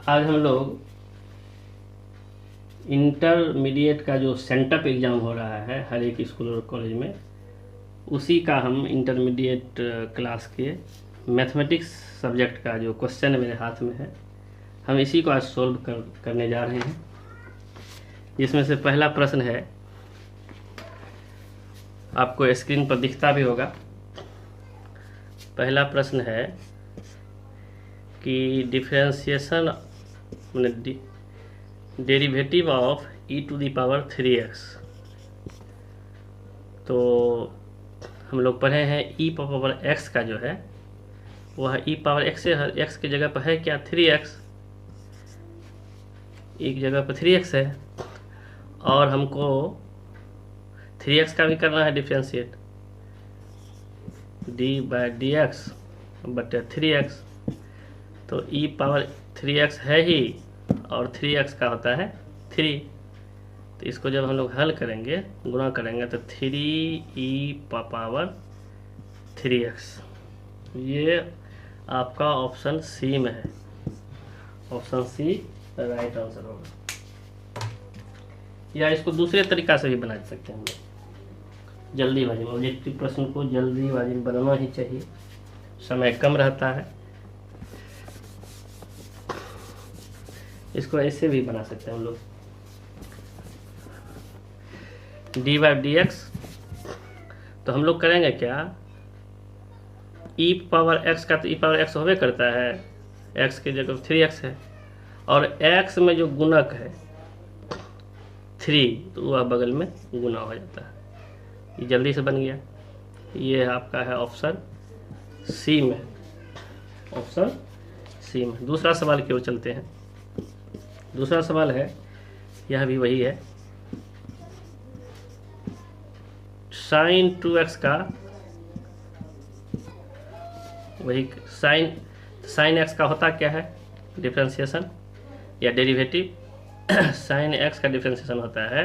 आज हम लोग इंटरमीडिएट का जो सेंटअप एग्ज़ाम हो रहा है हर एक स्कूल और कॉलेज में, उसी का हम इंटरमीडिएट क्लास के मैथमेटिक्स सब्जेक्ट का जो क्वेश्चन मेरे हाथ में है, हम इसी को आज सोल्व करने जा रहे हैं। जिसमें से पहला प्रश्न है, आपको स्क्रीन पर दिखता भी होगा। पहला प्रश्न है कि differentiation derivative of e to the power 3x। तो हम लोग पढ़े हैं e पावर x का जो है वह e पावर x से x की जगह पर है क्या 3x, एक जगह पर 3x है और हमको 3x का भी करना है डिफरेंशिएट, d/dx बटे 3x। तो e पावर 3x है ही और 3x का होता है 3। तो इसको जब हम लोग हल करेंगे, गुणा करेंगे, तो 3e पावर 3x, ये आपका ऑप्शन सी में है। ऑप्शन सी राइट आंसर होगा। या इसको दूसरे तरीका से भी बना सकते हैं हम लोग, जल्दीबाजी में। ऑब्जेक्टिव प्रश्न को जल्दीबाजी में बनाना ही चाहिए, समय कम रहता है। इसको ऐसे भी बना सकते हैं हम लोग, d/dx। तो हम लोग करेंगे क्या, e पावर x का तो e पावर x होवे करता है, x की जगह 3x है और x में जो गुणक है 3, तो वह बगल में गुना हो जाता है। ये जल्दी से बन गया। ये आपका है ऑप्शन सी में, ऑप्शन सी में। दूसरा सवाल की ओर चलते हैं। दूसरा सवाल है, यह भी वही है, sin 2x का वही sin x का होता क्या है डिफरेंशिएशन या डेरिवेटिव। sin x का डिफरेंशिएशन होता है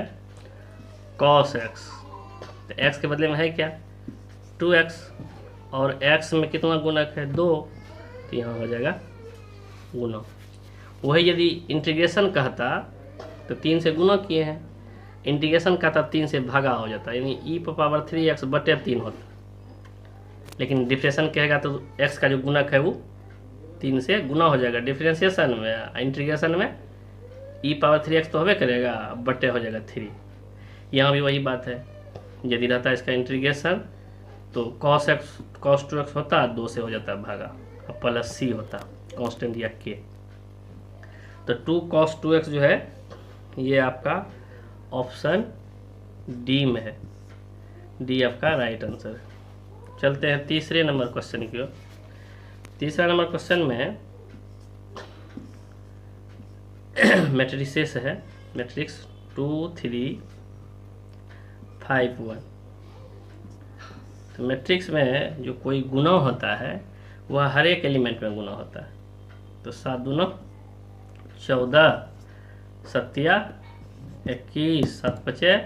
cos x। तो x के बदले में है क्या 2x और x में कितना गुणक है 2, तो यहाँ हो जाएगा गुना। वही यदि इंटीग्रेशन कहता तो 3 से गुना किए हैं, इंटीग्रेशन कहता 3 से भागा हो जाता, यानी e पावर 3x बटे 3 होता। लेकिन डिफरेंशिएशन कहेगा तो x का जो गुणक है वो 3 से गुना हो जाएगा डिफरेंशिएशन में। इंटीग्रेशन में e पावर 3x तो होबे करेगा, बटे हो जाएगा 3। यहाँ भी वही बात है, यदि रहता है इसका इंटीग्रेशन तो cos 2x होता, 2 से हो जाता भागा, प्लस c होता कांस्टेंट या k। तो 2 cos 2x जो है ये आपका ऑप्शन डी में है। डी आपका राइट आंसर। चलते हैं तीसरे नंबर क्वेश्चन की ओर। तीसरा नंबर क्वेश्चन में मैट्रिसेस है, मैट्रिक्स 2 3 5 1। तो मैट्रिक्स में जो कोई गुना होता है वह हर एक एलिमेंट में गुना होता है। तो 7 दूना 14, 7 21, 7 5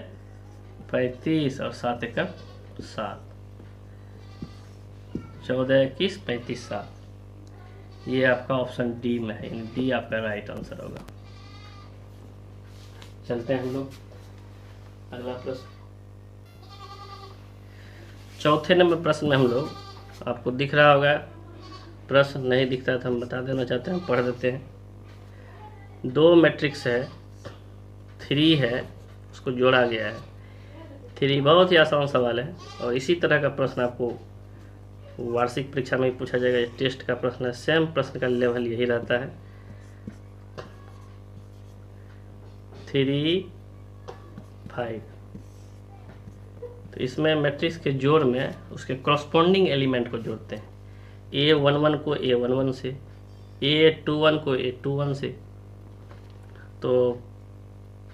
35 और 7 1 7। 14 21 35 7, ये आपका ऑप्शन डी में है, डी आपका राइट आंसर होगा। चलते हैं हम लोग अगला प्रश्न। चौथे नंबर प्रश्न में हम लोग, आपको दिख रहा होगा, प्रश्न नहीं दिखता है तो हम बता देना चाहते हैं, पढ़ देते हैं। 2 मैट्रिक्स है, 3 है, उसको जोड़ा गया है। 3 बहुत ही आसान सवाल है और इसी तरह का प्रश्न आपको वार्षिक परीक्षा में पूछा जाएगा। ये टेस्ट का प्रश्न है, सेम प्रश्न का लेवल यही रहता है। 3 5, तो इसमें मैट्रिक्स के जोड़ में उसके कॉरस्पॉन्डिंग एलिमेंट को जोड़ते हैं। A11 को A11 से, A21 को A21 से। तो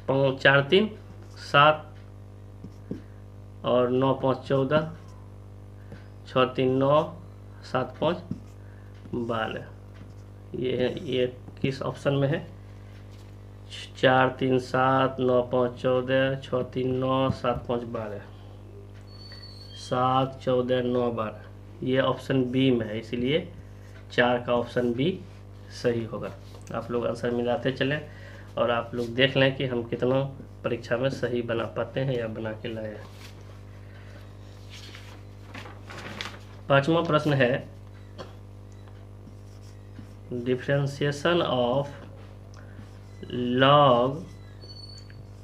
4 3 7 और 9 5 14, 6 3 9, 7 5 12। ये किस ऑप्शन में है, 4 3 7 9 5 14, 6 3 9 7 5 12, 7 14 9 12, ये ऑप्शन बी में है। इसलिए 4 का ऑप्शन बी सही होगा। आप लोग आंसर मिलाते चलें और आप लोग देख लें कि हम कितना परीक्षा में सही बना पाते हैं या बना के लाए हैं। 5वां प्रश्न है differentiation of log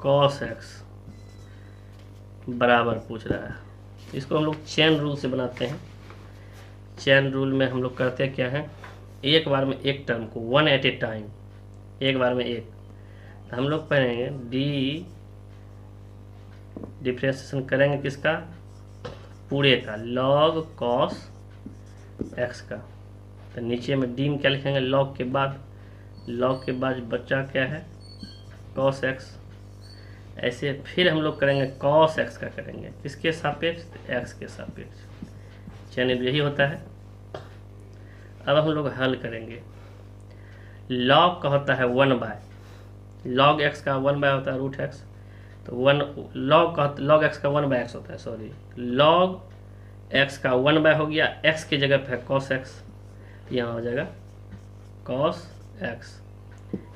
cos x बराबर पूछ रहा है। इसको हम लोग चेन रूल से बनाते हैं। चेन रूल में हम लोग करते क्या है, एक बार में एक टर्म को, वन एट ए टाइम, एक बार में एक। तो हम लोग पढ़ेंगे डिफरेंशिएशन करेंगे किसका, पूरे का, log cos x का। तो नीचे में डी में क्या लिखेंगे, log के बाद बच्चा क्या है, cos x। ऐसे फिर हम लोग करेंगे cos x का, करेंगे किसके सापेक्ष, x के सापेक्ष। चैन यही होता है। अब हम लोग हल करेंगे। log का होता है 1/, log x का 1/, होता है √x। तो log x का 1/x होता है, सॉरी, log x का 1/, हो गया, x की जगह पे है cos x, यहाँ हो जाएगा cos x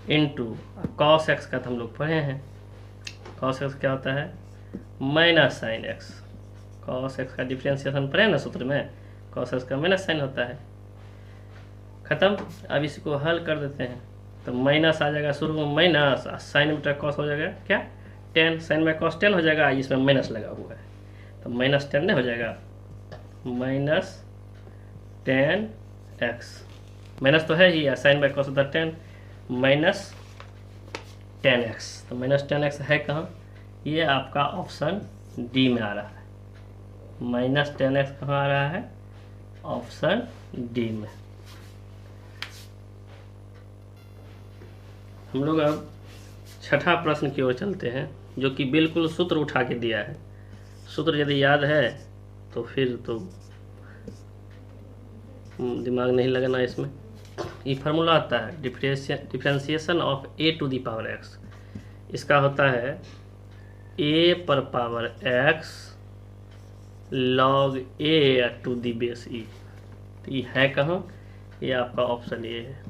into cos x का तो हम लोग पढ़े हैं, cos x क्या होता है, minus sine x। cos x का डिफरेंशिएशन पढ़े ना सूत्र में, cos x का माइनस साइन होता है। खत्म। अब इसको हल कर देते हैं तो माइनस आ जाएगा, शुरू में माइनस, साइन बटा कॉस हो जाएगा क्या, 10, साइन बाय कॉस 10 हो जाएगा, इसमें माइनस लगा हुआ है तो माइनस 10 नहीं हो जाएगा, माइनस 10x, माइनस तो है ही, साइन बाय कॉस होता है 10, माइनस 10x। तो माइनस 10x है कहाँ, ये आपका ऑप्शन डी में आ रहा है। माइनस 10x कहाँ आ रहा है, ऑप्शन डी में। हम लोग अब छठा प्रश्न की ओर चलते हैं, जो कि बिल्कुल सूत्र उठा के दिया है। सूत्र यदि याद है तो फिर तो दिमाग नहीं लगना इसमें। ये फार्मूला आता है डिफरेंशिएशन ऑफ a⁴x। इसका होता है a⁴x log a⁴e। तो ये है कहाँ, ये आपका ऑप्शन ए है,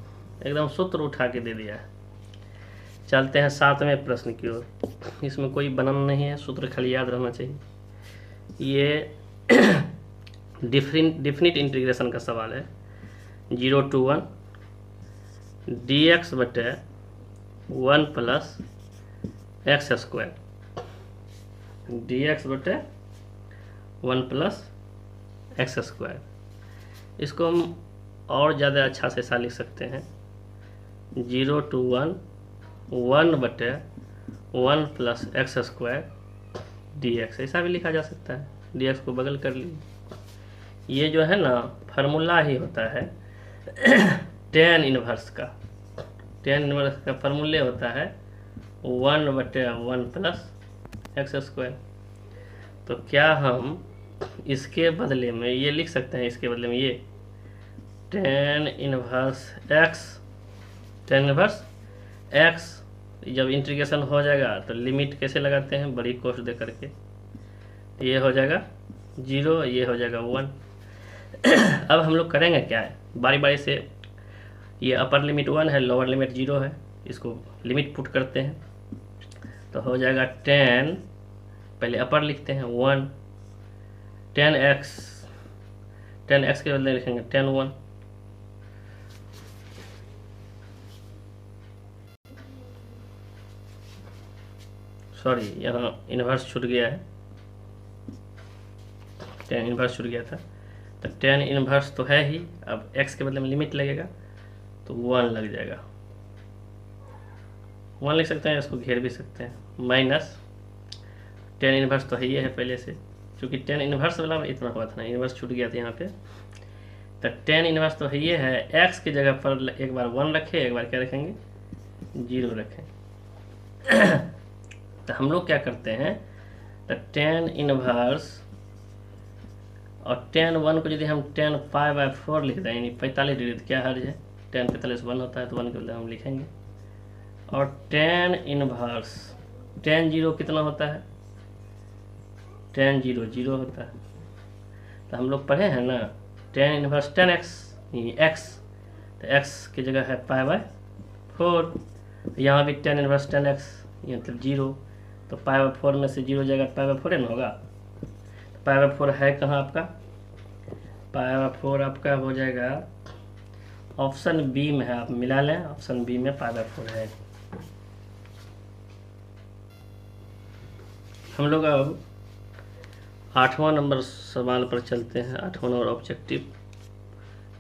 एकदम सूत्र उठा के दे दिया है। चलते हैं 7वें प्रश्न की ओर। इसमें कोई बनन नहीं है, सूत्र खाली याद रहना चाहिए। ये डिफिनिट इंटीग्रेशन का सवाल है। 0 to 1 dx बटे 1 प्लस एक्स स्क्वायर, dx बटे 1 प्लस एक्स स्क्वायर। इसको हम और ज़्यादा अच्छा से ऐसा लिख सकते हैं, 0 to 1 1 बटे 1 प्लस एक्स स्क्वायर dx, ऐसा भी लिखा जा सकता है। dx को बगल कर लीजिए। ये जो है ना फार्मूला ही होता है tan इनवर्स का। tan इनवर्स का फार्मूले होता है 1 बटे 1 प्लस एक्स स्क्वायर। तो क्या हम इसके बदले में ये लिख सकते हैं, इसके बदले में ये tan इनवर्स x, जब इंटीग्रेशन हो जाएगा तो लिमिट कैसे लगाते हैं, बड़ी कोष्ठ दे करके। ये हो जाएगा 0, ये हो जाएगा 1। अब हम लोग करेंगे क्या है, बारी बारी से। ये अपर लिमिट 1 है, लोअर लिमिट 0 है, इसको लिमिट पुट करते हैं तो हो जाएगा 10, पहले अपर लिखते हैं 1, 10x के बदले लिखेंगे 10 1। सॉरी, यहाँ इन्वर्स छूट गया है, tan इन्वर्स छूट गया था। तो tan इन्वर्स तो है ही, अब x के बदले में लिमिट लगेगा तो 1 लग जाएगा, 1 लिख सकते हैं, इसको घेर भी सकते हैं, माइनस tan इन्वर्स तो है ही है पहले से, क्योंकि tan इन्वर्स वाला इतना हुआ था ना, इन्वर्स छूट गया था यहाँ पे। तो tan इन्वर्स तो है ये है, x की जगह पर एक बार 1 रखें, एक बार क्या रखेंगे, 0 रखें। तो हम लोग क्या करते हैं, तो tan इनवर्स और tan 1 को यदि हम tan π/4 लिख दें, यानी 45 डिग्री, तो क्या हर्ज है, tan 45 1 होता है तो 1 के बदले हम लिखेंगे। और tan इनवर्स tan 0 कितना होता है, tan 0 0 होता है। तो हम लोग पढ़े हैं ना tan inverse tan x, x, तो x की जगह है π/4। यहाँ भी tan इनवर्स tan x ये मतलब 0, तो π/4 में से 0 जाएगा π/4 न होगा। π/4 है कहाँ आपका, π/4 आपका हो जाएगा ऑप्शन बी में है, आप मिला लें, ऑप्शन बी में π/4 है। हम लोग अब 8वां नंबर सवाल पर चलते हैं। 8वां नंबर ऑब्जेक्टिव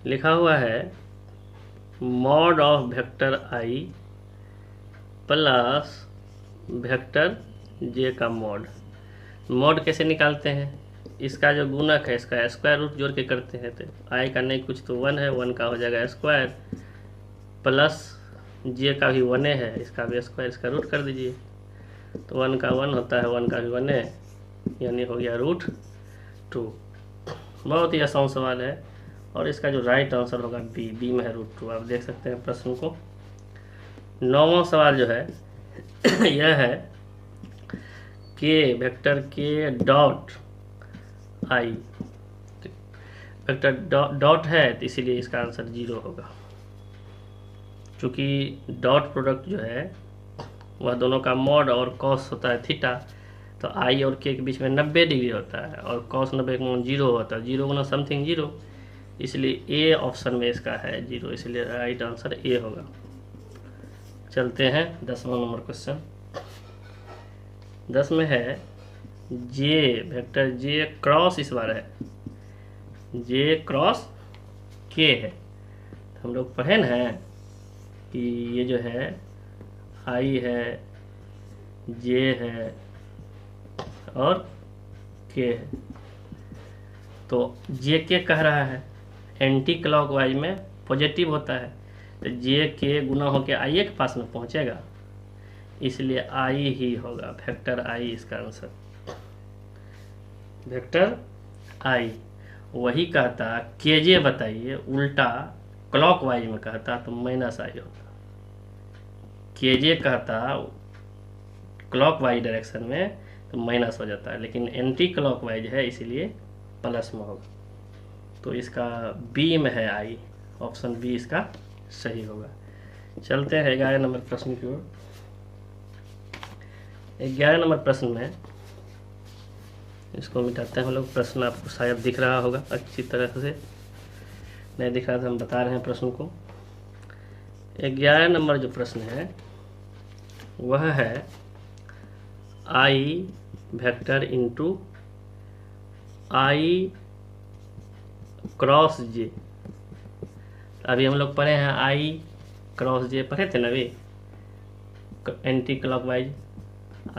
लिखा हुआ है mod of vector i plus vector j का मॉड। मॉड कैसे निकालते हैं, इसका जो गुणक है इसका स्क्वायर रूट जोड़ के करते हैं। तो i का नहीं कुछ तो 1 है, 1 का हो जाएगा स्क्वायर, प्लस j का भी 1 है, इसका भी स्क्वायर, इसका रूट कर दीजिए। तो 1 का 1 होता है, 1 का भी 1 है, यानी हो गया √2। बहुत ही आसान सवाल है और इसका जो राइट आंसर होगा बी में है √2। आप देख सकते हैं प्रश्न को। 9वां सवाल जो है यह है के वेक्टर के डॉट i, वेक्टर डॉट है तो इसीलिए इसका आंसर 0 होगा, क्योंकि डॉट प्रोडक्ट जो है वह दोनों का मॉड और कॉस होता है थीटा। तो i और k के बीच में 90 डिग्री होता है और कॉस 90 का 0 होता है, 0 गुना समथिंग 0, इसलिए ए ऑप्शन में इसका है 0, इसलिए राइट आंसर ए होगा। चलते हैं 10वां नंबर क्वेश्चन। 10 में है जे वेक्टर जे क्रॉस, इस बार है जे क्रॉस के है। तो हम लोग पढ़े ना कि ये जो है आई है, जे है और के है। तो जे के कह रहा है एंटी क्लॉकवाइज में पॉजिटिव होता है, तो जे के गुना होकर आई के पास में पहुंचेगा, इसलिए आई ही होगा, वेक्टर आई इसका आंसर। वेक्टर आई वही कहता के जे बताइए उल्टा क्लॉकवाइज में कहता तो माइनस आई होता, के जे कहता क्लॉकवाइज डायरेक्शन में तो माइनस हो जाता है, लेकिन एंटी क्लॉकवाइज है इसीलिए प्लस में होगा। तो इसका बी में है आई, ऑप्शन बी इसका सही होगा। चलते हैं 11 नंबर प्रश्न की ओर। 11 नंबर प्रश्न में इसको मिटाते हैं हम लोग। प्रश्न आपको शायद दिख रहा होगा अच्छी तरह से, नहीं दिख रहा था हम बता रहे हैं प्रश्न को। 11 नंबर जो प्रश्न है वह है आई वेक्टर इंटू आई क्रॉस जे। अभी हम लोग पढ़े हैं आई क्रॉस जे, पढ़े थे ना अभी, एंटी क्लॉकवाइज।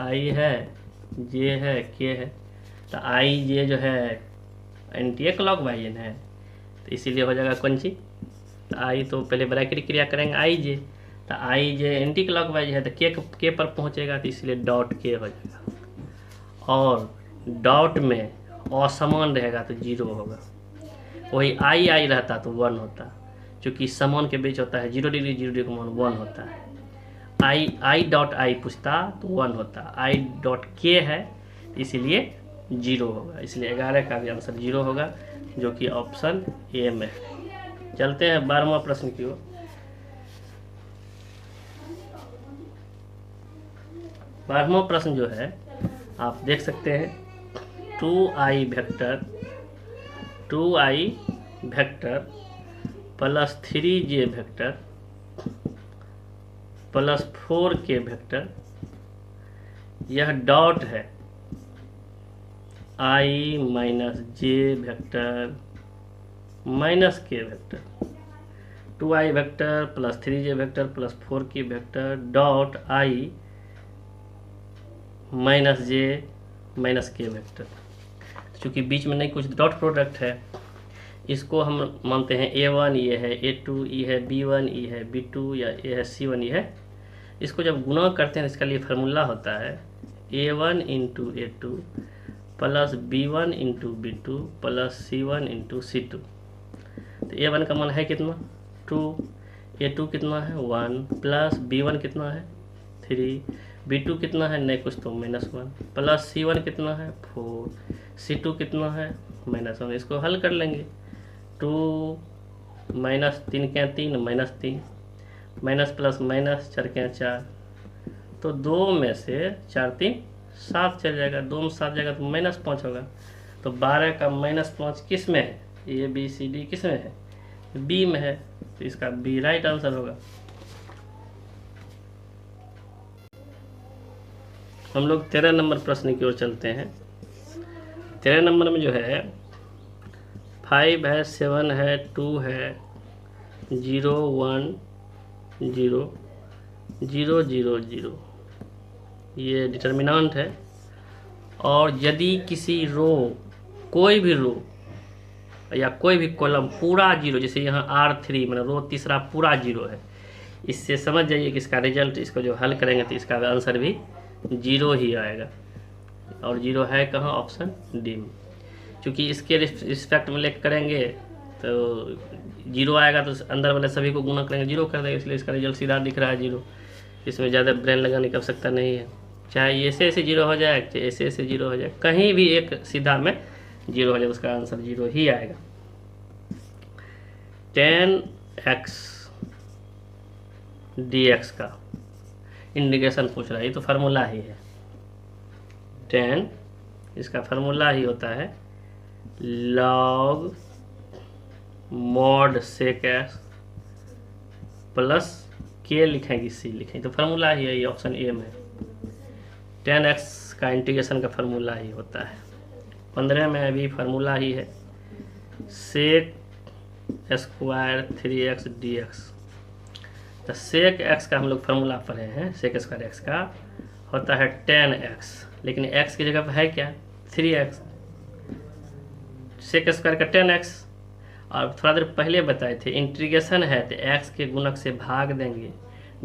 आई है, जे है, के है, तो आई जे जो है एंटी क्लॉकवाइज है, तो इसीलिए हो जाएगा कौन सी, तो आई तो पहले ब्रैकेट क्रिया करेंगे आई जे, तो आई जे एंटी क्लॉकवाइज है तो के पर पहुंचेगा, तो इसलिए डॉट के हो जाएगा। और डॉट में असमान रहेगा तो 0 होगा, वही आई आई रहता तो 1 होता, क्योंकि समान के बीच होता है 0 डिग्री 0 डिग्री का मान 1 होता है। आई डॉट आई पूछता तो 1 होता, आई डॉट के है इसीलिए 0 होगा, इसलिए 11 का भी आंसर 0 होगा, जो कि ऑप्शन ए में है। चलते हैं 12वां प्रश्न की ओर। 12वां प्रश्न जो है आप देख सकते हैं 2i vector plus 3j vector plus 4k vector, यह डॉट है i minus J vector minus K vector, 2i vector plus 3j vector plus 4k vector dot i minus J minus K vector. चूँकि बीच में नहीं कुछ dot product है, इसको हम मानते हैं a1 ये है, a2 ये है, b1 ये है, b2 या ये है, c1 ये है। इसको जब गुणा करते हैं इसका लिए फार्मूला होता है a1 into a2 plus b1 into b2 plus c1 into c2। तो a1 का मान है कितना 2, a2 कितना है 1, प्लस b1 कितना है 3, b2 कितना है नहीं कुछ तो -1, प्लस c1 कितना है 4, c2 कितना है -1। इसको हल कर लेंगे 2 माइनस 3 के 3 -3, माइनस प्लस माइनस 4 के 4, तो 2 में से 4 3 7 चल जाएगा, 2 में 7 जाएगा तो -5 होगा। तो 12 का -5 किस में है? ए बी सी डी किस में है? बी में है, तो इसका बी राइट आंसर होगा। हम लोग 13 नंबर प्रश्न की ओर चलते हैं। 13 नंबर में जो है 5 है, 7 है, 2 है, 0 1 0 0 0 0 ये डिटर्मिनेंट है। और यदि किसी रो, कोई भी रो या कोई भी कॉलम पूरा 0, जैसे यहाँ R3 मतलब रो तीसरा पूरा 0 है, इससे समझ जाइए कि इसका रिजल्ट, इसको जो हल करेंगे तो इसका आंसर भी 0 ही आएगा। और 0 है कहाँ? ऑप्शन डी में। क्योंकि इसके रिस्पेक्ट में लेकर करेंगे तो 0 आएगा, तो अंदर वाले सभी को गुना करेंगे 0 कर देंगे, इसलिए इसका रिजल्ट सीधा दिख रहा है 0। इसमें ज़्यादा ब्रेन लगाने की आवश्यकता नहीं है। चाहे ऐसे ऐसे 0 हो जाए, चाहे ऐसे ऐसे 0 हो जाए, कहीं भी एक सीधा में 0 हो जाए, उसका आंसर 0 ही आएगा। 10x dx का इंटीग्रेशन पूछ रहा है, ये तो फार्मूला ही है। 10 इसका फार्मूला ही होता है log mod sec x plus के लिखेंगे सी लिखेंगे, तो फार्मूला ही है, ये ऑप्शन ए में। 10x का इंटीग्रेशन का फार्मूला ही होता है। 15 में भी फार्मूला ही है sec स्क्वायर 3x dx। तो sec x का हम लोग फार्मूला पढ़े हैं, sec स्क्वायर x का होता है 10x, लेकिन x की जगह पर है क्या? 3x। sec स्क्वायर का 10x, और थोड़ा देर पहले बताए थे इंटीग्रेशन है तो x के गुणक से भाग देंगे,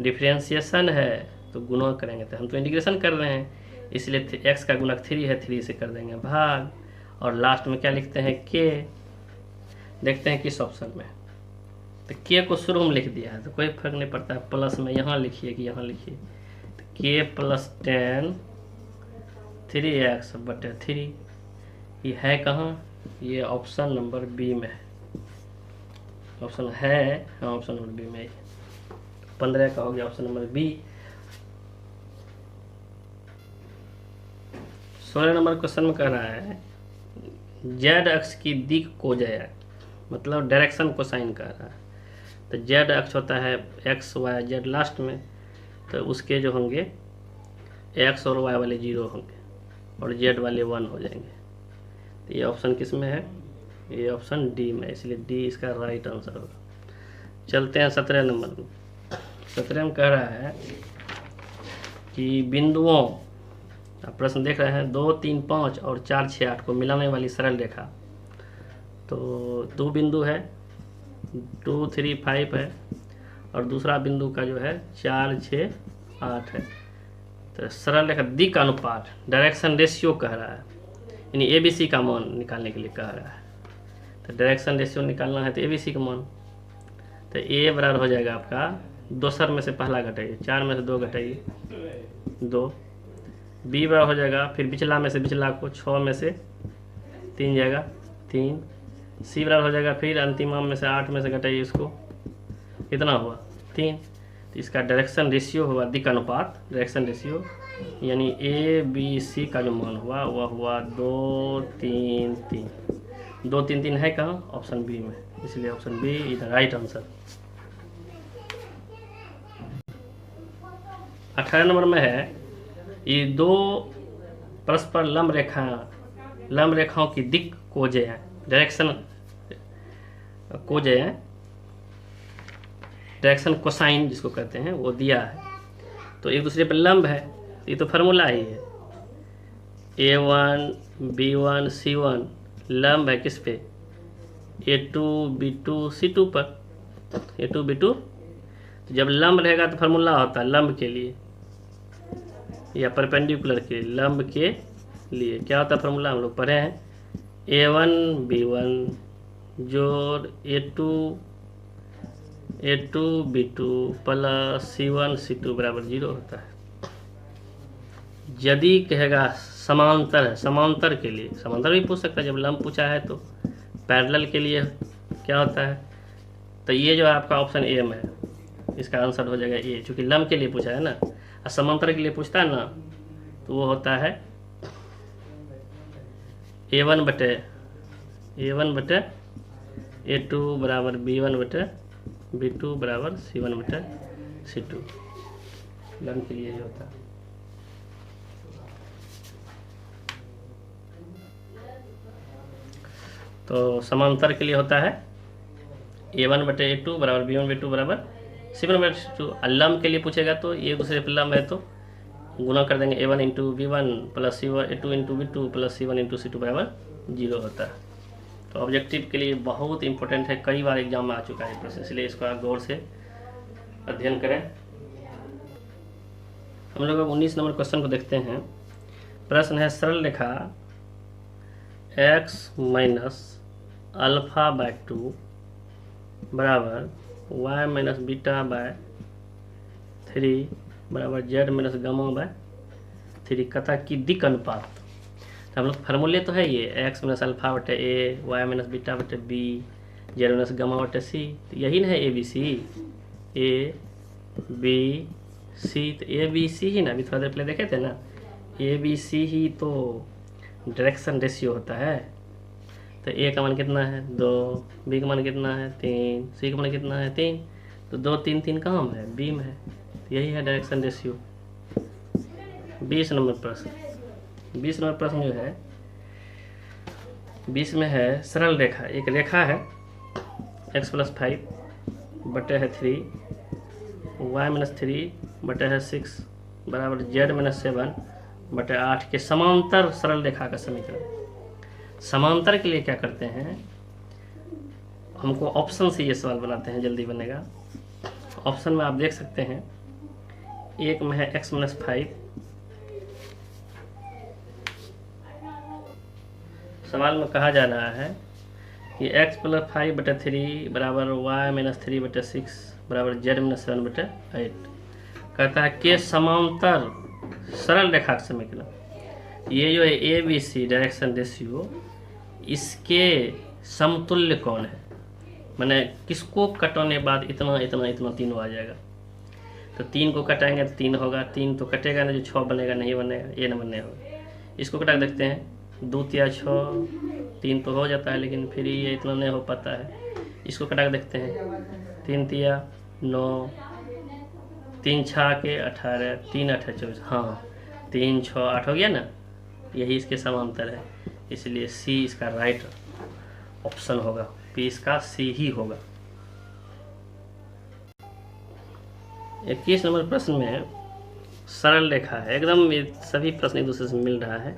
डिफरेंशिएशन है तो गुणा करेंगे। तो हम तो इंटीग्रेशन कर रहे हैं, इसलिए x का गुणक 3 है, 3 से कर देंगे भाग, और लास्ट में क्या लिखते हैं? k। देखते हैं किस ऑप्शन में। तो k को शुरू में लिख दिया है तो कोई फर्क नहीं पड़ता है, प्लस में यहाँ लिखिए कि यहाँ लिखिए। तो k + 10 3x बटे 3, ये है कहाँ? ये ऑप्शन नंबर बी में है। ऑप्शन है, हाँ ऑप्शन नंबर बी में। 15 का हो गया option number B. 16 number question में कह रहा है जेड अक्ष की दिक को जय, मतलब डायरेक्शन को साइन कर रहा है। तो जेड अक्ष होता है एक्स वाई जेड लास्ट में, तो उसके जो होंगे एक्स और वाई वाले 0 होंगे और जेड वाले 1 हो जाएंगे। तो ये ऑप्शन किस में है? ये ऑप्शन डी में, इसलिए डी इसका राइट आंसर होगा। चलते हैं 17 नंबर में। 17 में कह रहा है कि बिंदुओं, प्रश्न देख रहे हैं 2 3 5 और 4 6 8 को मिलाने वाली सरल रेखा। तो 2 बिंदु है, 2 3 5 है, और दूसरा बिंदु का जो है 4 6 8 है। तो सरल रेखा दिक अनुपात डायरेक्शन रेशियो कह रहा है, यानी ABC का मान निकालने के लिए कह रहा है। तो डायरेक्शन रेशियो निकालना है तो ABC का मान, तो A बराबर हो जाएगा आपका दोसर में से पहला घटाइए, 4 में से 2 घटाइए 2। B बराबर हो जाएगा फिर बिचला में से बिचला को 6 में से 3 जाएगा 3। C बराबर हो जाएगा फिर अंतिम में से 8 में से घटाइए इसको, कितना हुआ 3। तो इसका डायरेक्शन रेशियो हुआ दिक अनुपात डायरेक्शन रेशियो, यानी ABC का जो मान हुआ वह हुआ 2 3 3। 2 3 3 है कहाँ? ऑप्शन बी में, इसलिए option B is the right answer. 18 number में है ये 2 परस्पर लंब रेखाओं की दिक कोजें हैं, डायरेक्शन कोजें हैं, डायरेक्शन कोसाइन जिसको कहते हैं वो दिया है। तो एक दूसरे पर लंब है, ये तो फार्मूला ही है। A1 B1 C1 लंब है किस पे? A2 B2 C2 पर। A2 B2, तो जब लंब रहेगा तो फार्मूला होता है लंब के लिए या परपेंडिकुलर के लिए। लंब के लिए क्या होता है फार्मूला? हम लोग पढ़े हैं A1 B1 जोड़ A2 B2 plus C1 C2 बराबर 0 होता है। यदि कहेगा समांतर है, समांतर के लिए समांतर भी पूछ सकता है, जब लंब पूछा है तो पैरेलल के लिए क्या होता है? तो ये जो है आपका ऑप्शन ए में है, इसका आंसर हो जाएगा ए, चूँकि लंब के लिए पूछा है ना, और समांतर के लिए पूछता है ना तो वो होता है A1 बटे A2 बराबर B1 बटे B2 बराबर C1 बटे C2। लंब के लिए ये होता है। तो समांतर के लिए होता है A1 बटे A2 बराबर B1 B2 बराबर C1 बटे C2। लंब के लिए पूछेगा तो एक दूसरे पर लंब है तो गुना कर देंगे A1 into B1 plus A2 into B2 plus C1 into C2 बराबर 0 होता है। तो ऑब्जेक्टिव के लिए बहुत इंपॉर्टेंट है, कई बार एग्जाम में आ चुका है प्रश्न, इसलिए इसको आप गौर से अध्ययन करें। हम लोग अब 19 नंबर क्वेश्चन को देखते हैं। प्रश्न है सरल रेखा x माइनस अल्फा बाय 2 बराबर y माइनस बीटा बाय 3 बराबर z माइनस गामा बाय 3 कथा की दिक् अनुपात। तो हम लोग फार्मूले तो है ये x माइनस अल्फा बटे a, y माइनस बीटा बटे b, z माइनस गामा बटे c, तो यही ना है A B C, A B सी, तो ए बी सी ही ना, अभी थोड़ा देर पहले देखे थे ना, ए बी सी ही तो डायरेक्शन रेशियो होता है। तो ए का मान कितना है 2, बी का मान कितना है 3, सी का मान कितना है 3, तो 2 3 3 कहाँ में है, बी में है, तो यही है डायरेक्शन रेशियो। 20 नंबर प्रश्न, 20 नंबर प्रश्न जो है 20 में है सरल रेखा, एक रेखा है x प्लस 5 बटे है 3, y माइनस 3 बटे है 6 बराबर z माइनस 7 बटे 8 के समांतर सरल रेखा का समीकरण। समांतर के लिए क्या करते हैं, हमको ऑप्शन से ये सवाल बनाते हैं, जल्दी बनेगा। ऑप्शन में आप देख सकते हैं, एक में है x माइनस 5, सवाल में कहा जा रहा है कि x प्लस 5 बटे 3 बराबर y माइनस 3 बटे 6 बराबर z माइनस 7 बटे 8। कहता है के समांतर सरल रेखा का समीकरण। ये जो है A B C direction ratio, इसके समतुल्य कौन है, मैंने किसको कटाने बाद इतना इतना इतना तीनों आ जाएगा। तो 3 को कटाएंगे तो 3 होगा, 3 तो कटेगा ना, जो 6 बनेगा नहीं बनेगा, ये नंबर नहीं होगा। इसको कटा देखते हैं, 2 तिया 6, 3 तो हो जाता है लेकिन फिर ये इतना नहीं हो पाता है। इसको कटा के देखते हैं, 3 तिया 9, 3 छः के 18, 3 8 24, हाँ 3 6 8 हो गया ना, यही इसके समांतर है, इसलिए सी इसका राइट ऑप्शन होगा, पी इसका सी ही होगा। 21 नंबर प्रश्न में सरल रेखा है, एकदम सभी प्रश्न एक दूसरे से मिल रहा है।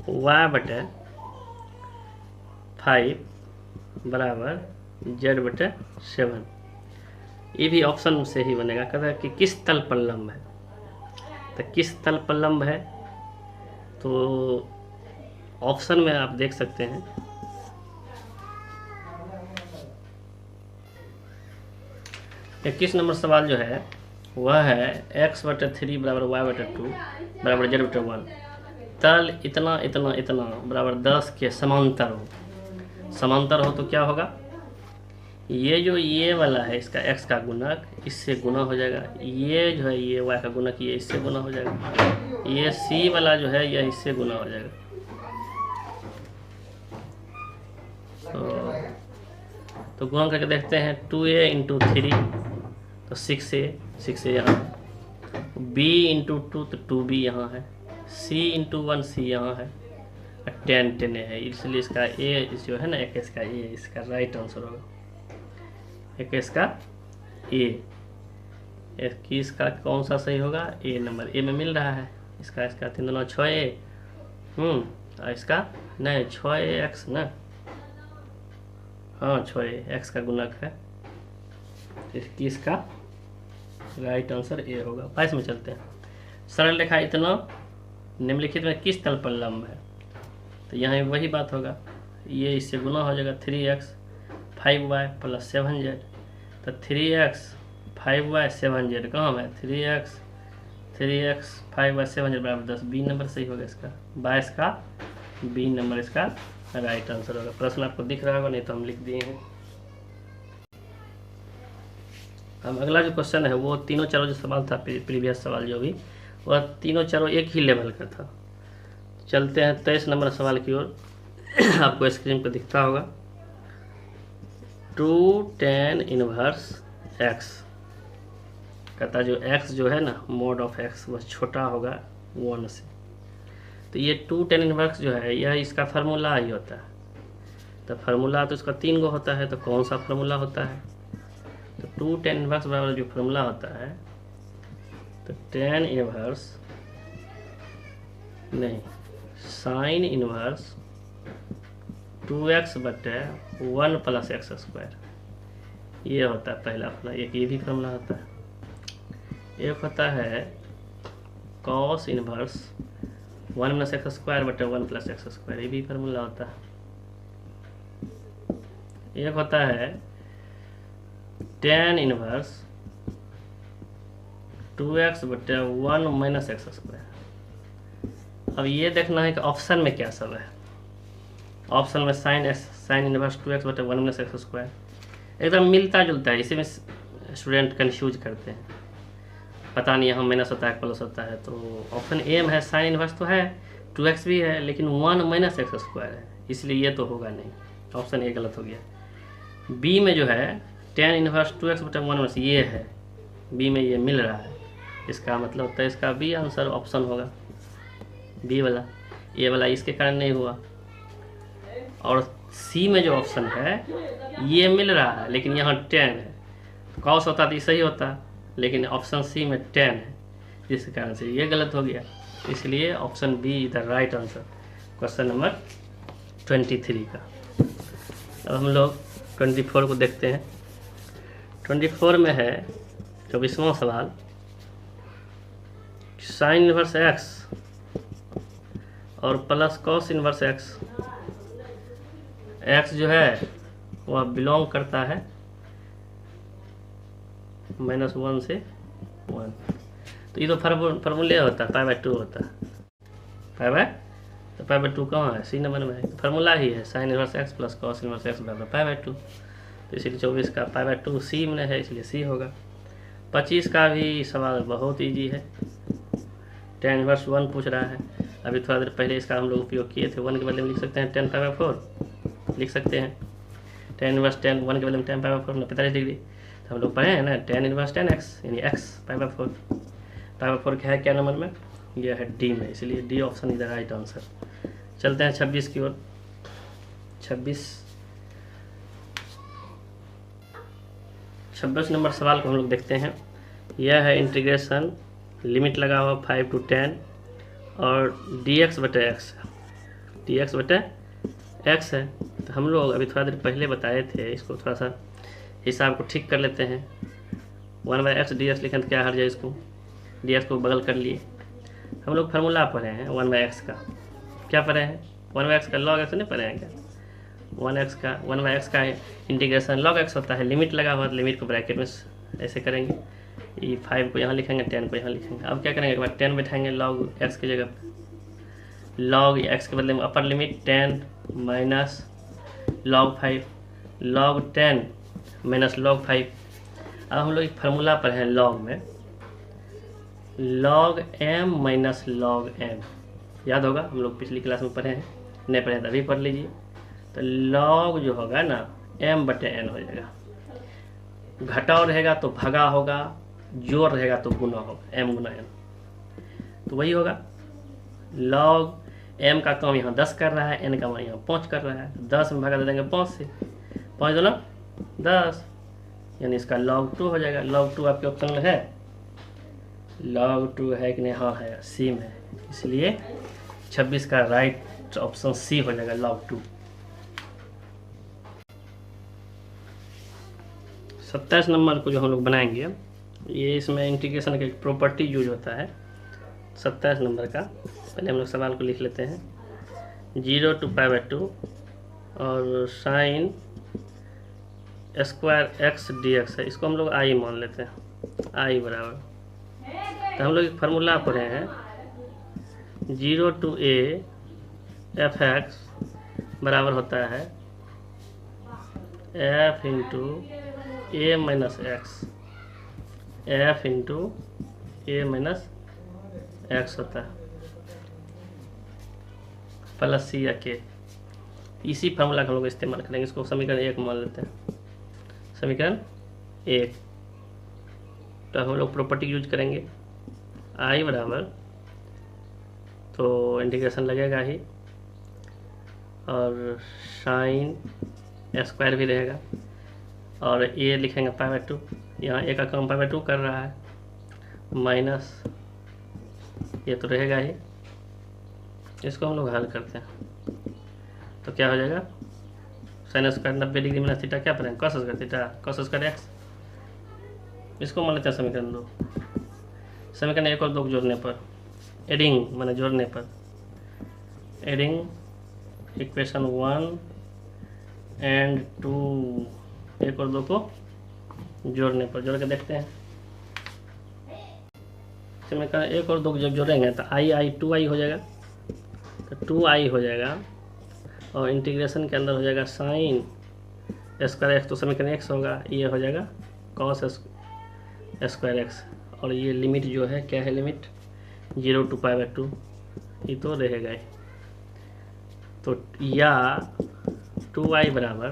y बटे 5 बराबर z बटे 7, ये भी ऑप्शन से ही बनेगा। कहता है कि किस तल पर लंब है, तो किस तल पर लंब है, तो ऑप्शन में आप देख सकते हैं, इक्कीस नंबर सवाल जो है वह है x बटे 3 बराबर y बटे 2 बराबर z बटे 1, तल इतना इतना इतना बराबर 10 के समांतर हो। समांतर हो तो क्या होगा, ये जो ये वाला है इसका x का गुणक इससे गुना हो जाएगा, ये जो है ये y का गुणक ये इससे गुना हो जाएगा, ये c वाला जो है यह इससे गुना हो जाएगा। तो गुणा करके देखते हैं, 2a इंटू 3 तो 6a यहाँ है, b इंटू 2 तो 2b यहाँ है, c इंटू 1 c यहाँ है, 10 10 है, इसलिए इसका a जो है ना 21 का a इसका राइट आंसर होगा। 21 का a, 21 का कौन सा सही होगा, a नंबर, a में मिल रहा है, इसका 3 2 6a, इसका नहीं 6ax ना, हाँ 6a x का गुणक है, 21 का राइट आंसर ए होगा। 22 में चलते हैं, सरल रेखा इतना निम्नलिखित में किस तल पर लंब है, तो यहाँ वही बात होगा, ये इससे गुना हो जाएगा, 3x 5y प्लस 7z, तो 3x 5y 7z कहाँ है, 3x 5y 7z बराबर 10, बी नंबर सही होगा इसका, 22 का बी नंबर इसका राइट आंसर होगा। प्रश्न आपको दिख रहा होगा, नहीं तो हम लिख दिए हैं। अब अगला जो क्वेश्चन है वो तीनों चारों जो सवाल था, प्रीवियस सवाल जो भी, वह तीनों चारों एक ही लेवल का था। चलते हैं 23 नंबर सवाल की ओर। आपको स्क्रीन पर दिखता होगा 2 tan इनवर्स x। कहता जो x जो है ना, मोड ऑफ x वह छोटा होगा 1 से। तो ये 2 tan इनवर्स जो है यह इसका फार्मूला ही होता है। तो फार्मूला तो इसका 3 गो होता है, तो कौन सा फार्मूला होता है? तो 2 tan इनवर्स बराबर जो फार्मूला होता है, तो tan इनवर्स नहीं, साइन इनवर्स 2x बटे 1 प्लस एक्स स्क्वायर, ये होता है पहला अपना। एक ये भी फार्मूला होता है। एक होता है cos inverse 1 minus x square बटे 1 प्लस एक्स स्क्वायर, ये भी फार्मूला होता है। एक होता है tan इनवर्स 2x बटे 1 माइनस एक्स स्क्वायर। अब ये देखना है कि ऑप्शन में क्या सब है। ऑप्शन में साइन इनवर्स 2x बटे 1 माइनस एक्स स्क्वायर एकदम मिलता जुलता है। इसी में स्टूडेंट कंफ्यूज करते हैं, पता नहीं यहाँ माइनस होता है प्लस होता है। तो ऑप्शन ए में है साइन इनवर्स तो है, 2x भी है, लेकिन 1 माइनस एक्स स्क्वायर है, इसलिए ये तो होगा नहीं। ऑप्शन ए गलत हो गया। बी में जो है tan इनवर्स 2x बटे 1 माइनस ये है, बी में ये मिल रहा है, इसका मतलब होता है इसका बी आंसर ऑप्शन होगा, बी वाला। ए वाला इसके कारण नहीं हुआ। और सी में जो ऑप्शन है ये मिल रहा है, लेकिन यहाँ tan है। कॉस होता तो सही होता, लेकिन ऑप्शन सी में tan है, जिस कारण से ये गलत हो गया। इसलिए option be the right answer question number 23 का। अब हम लोग 24 को देखते हैं। 24 में है 24वां सवाल, साइन इनवर्स x और प्लस कॉस इनवर्स x जो है वह बिलोंग करता है -1 से 1। तो ये तो फार्मूले होता है, π/2 होता है। तो π/2 कहाँ है? सी नंबर में है, फार्मूला ही है sine inverse x plus cos inverse x बराबर π/2। तो इसलिए 24 का π/2 सी में है, इसलिए सी होगा। 25 का भी सवाल बहुत इजी है। tan इनवर्स 1 पूछ रहा है। अभी थोड़ा देर पहले इसका हम लोग उपयोग किए थे। 1 के बदले में लिख सकते हैं tan π/4 लिख सकते हैं। tan इनवर्स 1 के बदले में tan π/4 45 डिग्री। तो हम लोग पढ़े हैं ना tan इनवर्स tan x यानी x π/4। π/4 क्या है क्या नंबर में? यह है डी में, इसलिए D option is the right answer. चलते हैं 26 की ओर। 26 नंबर सवाल को हम लोग देखते हैं। यह है इंटीग्रेशन, लिमिट लगा हुआ 5 to 10 और dx बटे x है। तो हम लोग अभी थोड़ा देर पहले बताए थे, इसको थोड़ा सा हिसाब को ठीक कर लेते हैं। 1/x dx लिखें तो क्या हर जाए, इसको dx को बगल कर लिए। हम लोग फार्मूला पढ़े हैं 1/x का। क्या पढ़े हैं? 1/x का log x नहीं पढ़े हैं क्या? 1/x का इंटीग्रेशन log x होता है, लिमिट लगा हुआ, लिमिट को ब्रैकेट में ऐसे करेंगे। ये 5 को यहाँ लिखेंगे, 10 को यहाँ लिखेंगे। अब क्या करेंगे, एक बार 10 बैठाएंगे log x की जगह पे। log x के बदले में upper limit 10 minus log 5, log 10 minus log 5। अब हम लोग एक फार्मूला पढ़े हैं log में, log m minus log n, याद होगा, हम लोग पिछली क्लास में पढ़े हैं। नहीं पढ़े तो अभी पढ़ लीजिए। तो log जो होगा ना m बटे n हो जाएगा। घटाव रहेगा तो भगा होगा, जोड़ रहेगा तो गुना होगा, m गुना n। तो वही होगा log m का काम यहाँ 10 कर रहा है, n का मान यहाँ 5 कर रहा है। 10 में भगा दे देंगे 5 से, 5 दोनों 10, यानी इसका log 2 हो जाएगा। log 2 आपके ऑप्शन में है, log 2 है कि नहीं? हाँ है, सी में है, इसलिए 26 का राइट ऑप्शन सी हो जाएगा log 2। 27 नंबर को जो हम लोग बनाएंगे, ये इसमें इंटीग्रेशन का एक प्रॉपर्टी यूज होता है 27 नंबर का। पहले हम लोग सवाल को लिख लेते हैं। 0 to π/2 और साइन स्क्वायर x dx है, इसको हम लोग i मान लेते हैं, i बराबर। तो हम लोग एक फार्मूला पढ़े हैं 0 to a f(x) बराबर होता है f into a minus x F into A minus x होता है प्लस सी या के। इसी फार्मूला का हम लोग इस्तेमाल करेंगे। इसको समीकरण 1 मान लेते हैं, समीकरण 1। तो हम लोग प्रॉपर्टी यूज करेंगे, आई बराबर, तो इंटीग्रेशन लगेगा ही, और साइन स्क्वायर भी रहेगा, और ए लिखेंगे π/2। यहाँ ए का काम π/2 कर रहा है, माइनस ये तो रहेगा ही। इसको हम लोग हल करते हैं तो क्या हो जाएगा, sine square 90 degree minus theta क्या पढ़ेंगे, cos square theta, cos square x. इसको मान लेते हैं समीकरण 2। समीकरण 1 और 2 जोड़ने पर, एडिंग माने जोड़ने पर, एडिंग इक्वेशन 1 एंड 2, 1 और 2 को जोड़ने पर, जोड़ के देखते हैं। समीकरण 1 और 2 जब जोड़ेंगे तो आई 2i हो जाएगा, तो 2i हो जाएगा, और इंटीग्रेशन के अंदर हो जाएगा साइन स्क्वायर एक्स, तो समीकरण x होगा, ये हो जाएगा कॉस स्क्वायर एक्स, और ये लिमिट जो है क्या है, लिमिट 0 to π/2, ये तो रहेगा ही। तो या 2i बराबर,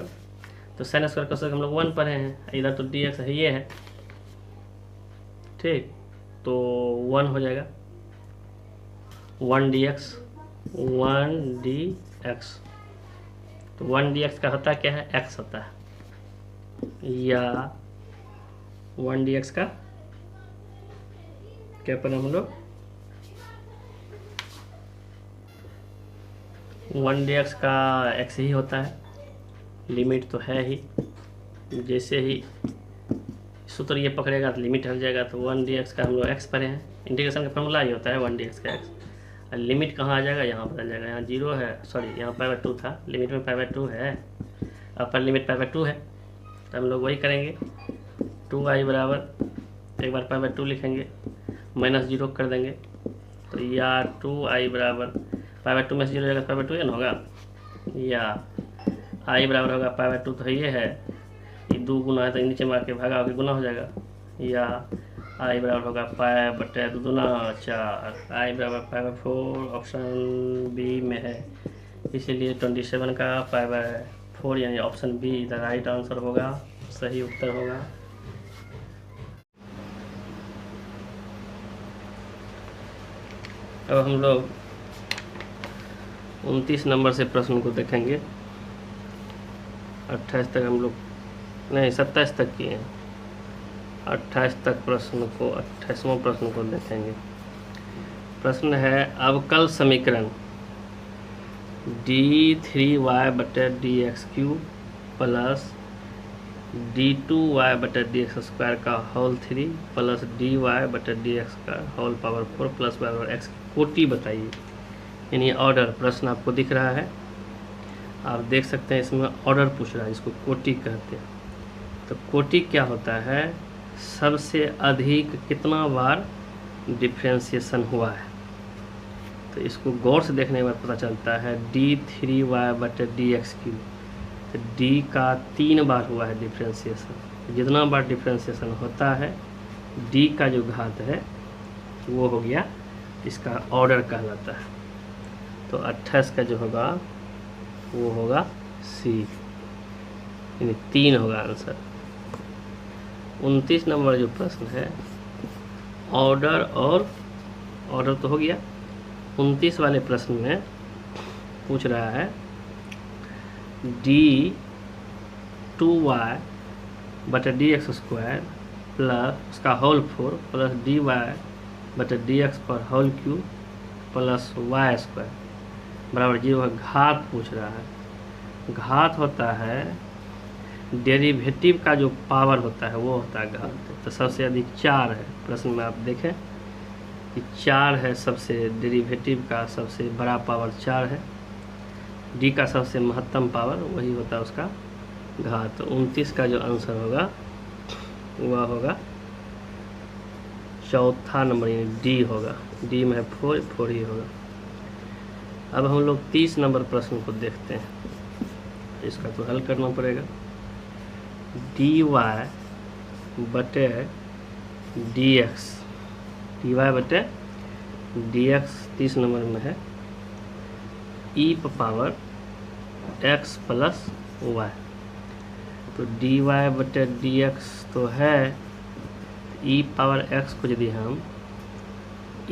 तो साइन स्क्वायर कॉस हम लोग 1 पढ़े हैं, इधर तो dx है, ये है ठीक, तो 1 हो जाएगा, 1 dx, तो 1 dx का होता क्या है, x होता है, या 1 dx का क्या पढ़े हम लोग, 1 dx का x ही होता है, लिमिट तो है ही, जैसे ही सूत्र ये पकड़ेगा तो लिमिट हट जाएगा, तो 1 dx का हम लोग x पढ़े हैं, इंटीग्रेशन का फॉर्मूला ही होता है 1 dx का x। लिमिट कहाँ आ जाएगा, यहाँ बदल जाएगा, यहाँ 0 है, सॉरी यहाँ π/2 था, लिमिट में π/2 है, अपर लिमिट π/2 है, तो हम लोग वही करेंगे। 2i बराबर, एक बार π/2 लिखेंगे, माइनस 0 कर देंगे, तो या 2i बराबर, π/2 में से 0 जाएगा, π/2 न होगा, या i बराबर होगा π/2, तो ये है, ये 2 गुना है तो नीचे मार के भागा होकर गुना हो जाएगा, या i बराबर होगा π/2 दूना 4, i बराबर π/4, ऑप्शन बी में है, इसीलिए 27 का π/4 यानी option be the right answer होगा, सही उत्तर होगा। अब हम लोग 29 नंबर से प्रश्न को देखेंगे, 28 तक हम लोग नहीं 27 तक किए हैं, 28 तक प्रश्न को, 28वां प्रश्न को देखेंगे। प्रश्न है अवकल समीकरण d3y/dx³ प्लस d2y/dx² का होल 3 प्लस dy/dx का होल पावर 4 प्लस y/x की कोटि बताइए। यानी ऑर्डर, प्रश्न आपको दिख रहा है, आप देख सकते हैं इसमें ऑर्डर पूछ रहा है, इसको कोटि कहते हैं। तो कोटि क्या होता है, सबसे अधिक कितना बार डिफ्रेंशिएशन हुआ है, तो इसको गौर से देखने के बाद पता चलता है d3y/dx³, तो d का 3 बार हुआ है डिफ्रेंशिएशन। जितना बार डिफ्रेंशिएशन होता है d का जो घात है वो हो गया, इसका ऑर्डर कहलाता है। तो 28 का जो होगा वो होगा सी, यानी 3 होगा आंसर। 29 नंबर जो प्रश्न है ऑर्डर और ऑर्डर तो हो गया। 29 वाले प्रश्न में पूछ रहा है d2y/dx² प्लस उसका होल 4 प्लस dy/dx पर होल 3 प्लस y² बराबर 0 का घात पूछ रहा है। घात होता है डेरिवेटिव का जो पावर होता है वो होता है घात। तो सबसे अधिक 4 है, प्रश्न में आप देखें कि 4 है, सबसे डेरिवेटिव का सबसे बड़ा पावर 4 है, डी का सबसे महत्तम पावर वही होता है उसका घात। तो 29 का जो आंसर होगा वह होगा चौथा नंबर, यानी डी होगा। डी में 4 ही होगा। अब हम लोग 30 नंबर प्रश्न को देखते हैं, इसका तो हल करना पड़ेगा। dy/dx² D X, D Y बटे डी एक्स 30 नंबर में है E power X plus Y. तो डी वाई बटे डी एक्स तो है ई पावर एक्स को यदि हम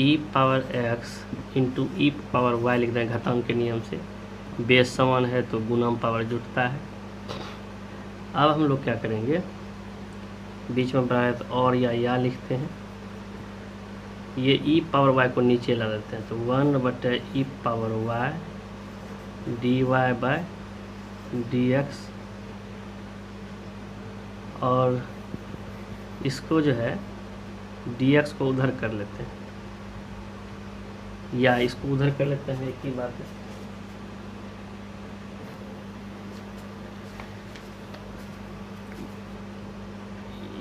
E power X into E power Y लिख दें घातांक के नियम से, बेस समान है तो गुणम पावर जुटता है। अब हम लोग क्या करेंगे, बीच में ब्रैकेट और या लिखते हैं, ये ई पावर वाई को नीचे ला देते हैं। तो 1 बटे e power Y D Y by D X, और इसको जो है डी एक्स को उधर कर लेते हैं या इसको उधर कर लेते हैं, एक ही बात है।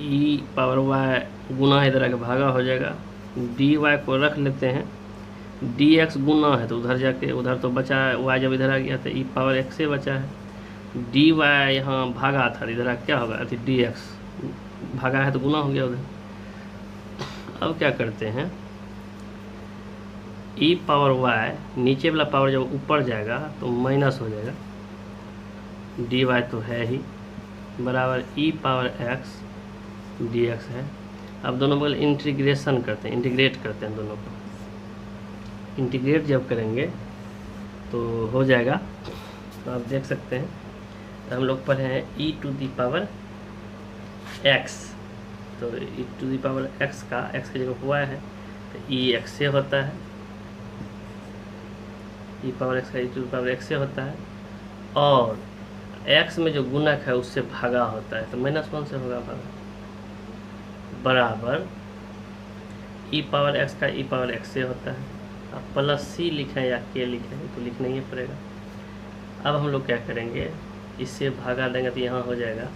ई पावर वाई गुना इधर आके भागा हो जाएगा, डी वाई को रख लेते हैं, डी एक्स गुना है तो उधर जाके उधर तो बचा है, वाई जब इधर आ गया तो ई पावर एक्स से बचा है, डी वाई यहाँ भागा था इधर आके क्या होगा, अति डी एक्स भागा है तो गुना हो गया उधर। अब क्या करते हैं, ई पावर वाई नीचे वाला पावर जब ऊपर जाएगा तो माइनस हो जाएगा, डी वाई तो है ही बराबर ई पावर एक्स डी एक्स है। अब दोनों बगल इंटीग्रेशन करते हैं, इंटीग्रेट करते हैं दोनों को, इंटीग्रेट जब करेंगे तो हो जाएगा। तो आप देख सकते हैं, तो हम लोग पढ़े हैं ई टू दी पावर एक्स, तो e to the power x का एक्स की जगह हुआ है तो ई एक्स से होता है, ई पावर एक्स का ई टू दी पावर एक्स से होता है, और एक्स में जो गुणक है उससे भागा होता है तो -1 से होगा भागा, बराबर ई पावर एक्स का ई पावर एक्स से होता है। अब प्लस सी लिखें या के लिखें तो लिखना ही पड़ेगा। अब हम लोग क्या करेंगे, इससे भागा देंगे तो यहाँ हो जाएगा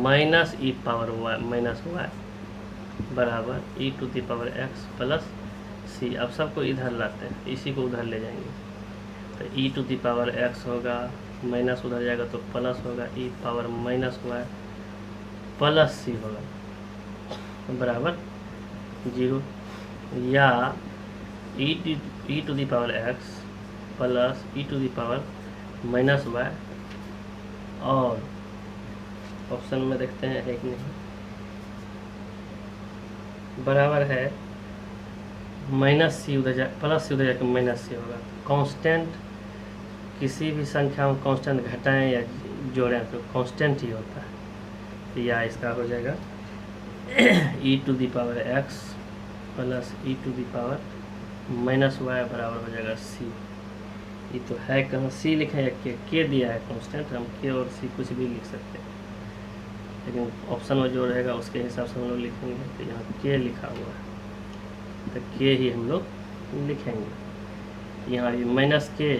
minus e power Y minus Y बराबर e to the power X plus C. अब सबको इधर लाते हैं, इसी को उधर ले जाएंगे तो e to the power X होगा, माइनस उधर जाएगा तो प्लस होगा e power minus Y plus C होगा बराबर 0, या e to the power X plus e to the power minus Y, और ऑप्शन में देखते हैं है कि नहीं, बराबर है माइनस सी उधर जा प्लस सी उधर जाकर माइनस सी होगा। कांस्टेंट किसी भी संख्या में कांस्टेंट घटाएं या जोड़ें तो कांस्टेंट ही होता है, तो या इसका हो जाएगा e to the power X plus e to the power minus Y बराबर हो जाएगा सी। ये तो है कहाँ, सी लिखे या के दिया है कांस्टेंट, हम के और सी कुछ भी लिख सकते हैं, लेकिन ऑप्शन में जो रहेगा उसके हिसाब से हम लोग लिखेंगे। तो यहाँ के लिखा हुआ है तो के ही हम लोग लिखेंगे, यहाँ ये माइनस के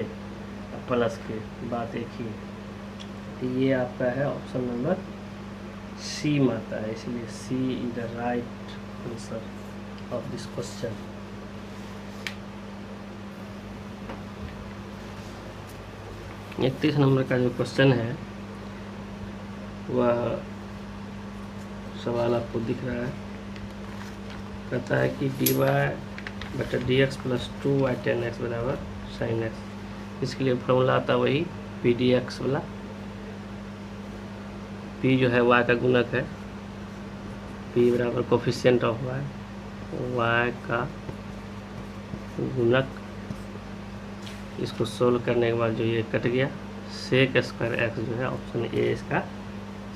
प्लस के बात एक ही। तो ये आपका है ऑप्शन नंबर सी में आता है, इसलिए C is the right answer of this question. इकतीस नंबर का जो क्वेश्चन है वह सवाल आपको दिख रहा है, कहता है कि डी वाई बटा D x plus 2y tan x बराबर sin x। इसके लिए फॉर्मूला आता है वही पी डी एक्स वाला, p जो है y का गुणक है, p बराबर कोफिशिएंट ऑफ y का गुणक, इसको सोल्व करने के बाद जो ये कट गया सेक स्क्वायर एक्स जो है ऑप्शन ए इसका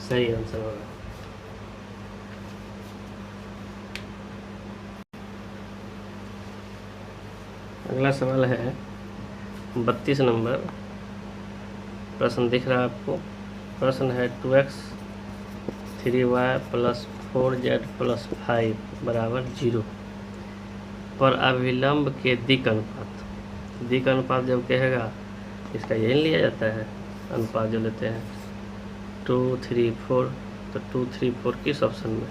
सही आंसर होगा। अगला सवाल है 32 नंबर, प्रश्न दिख रहा है आपको। प्रश्न है 2x 3y plus 4z plus 5 बराबर 0 पर अभिलंब के दिक् अनुपात जब कहेगा इसका यही लिया जाता है, अनुपात जो लेते हैं 2 3 4, तो 2 3 4 किस ऑप्शन में,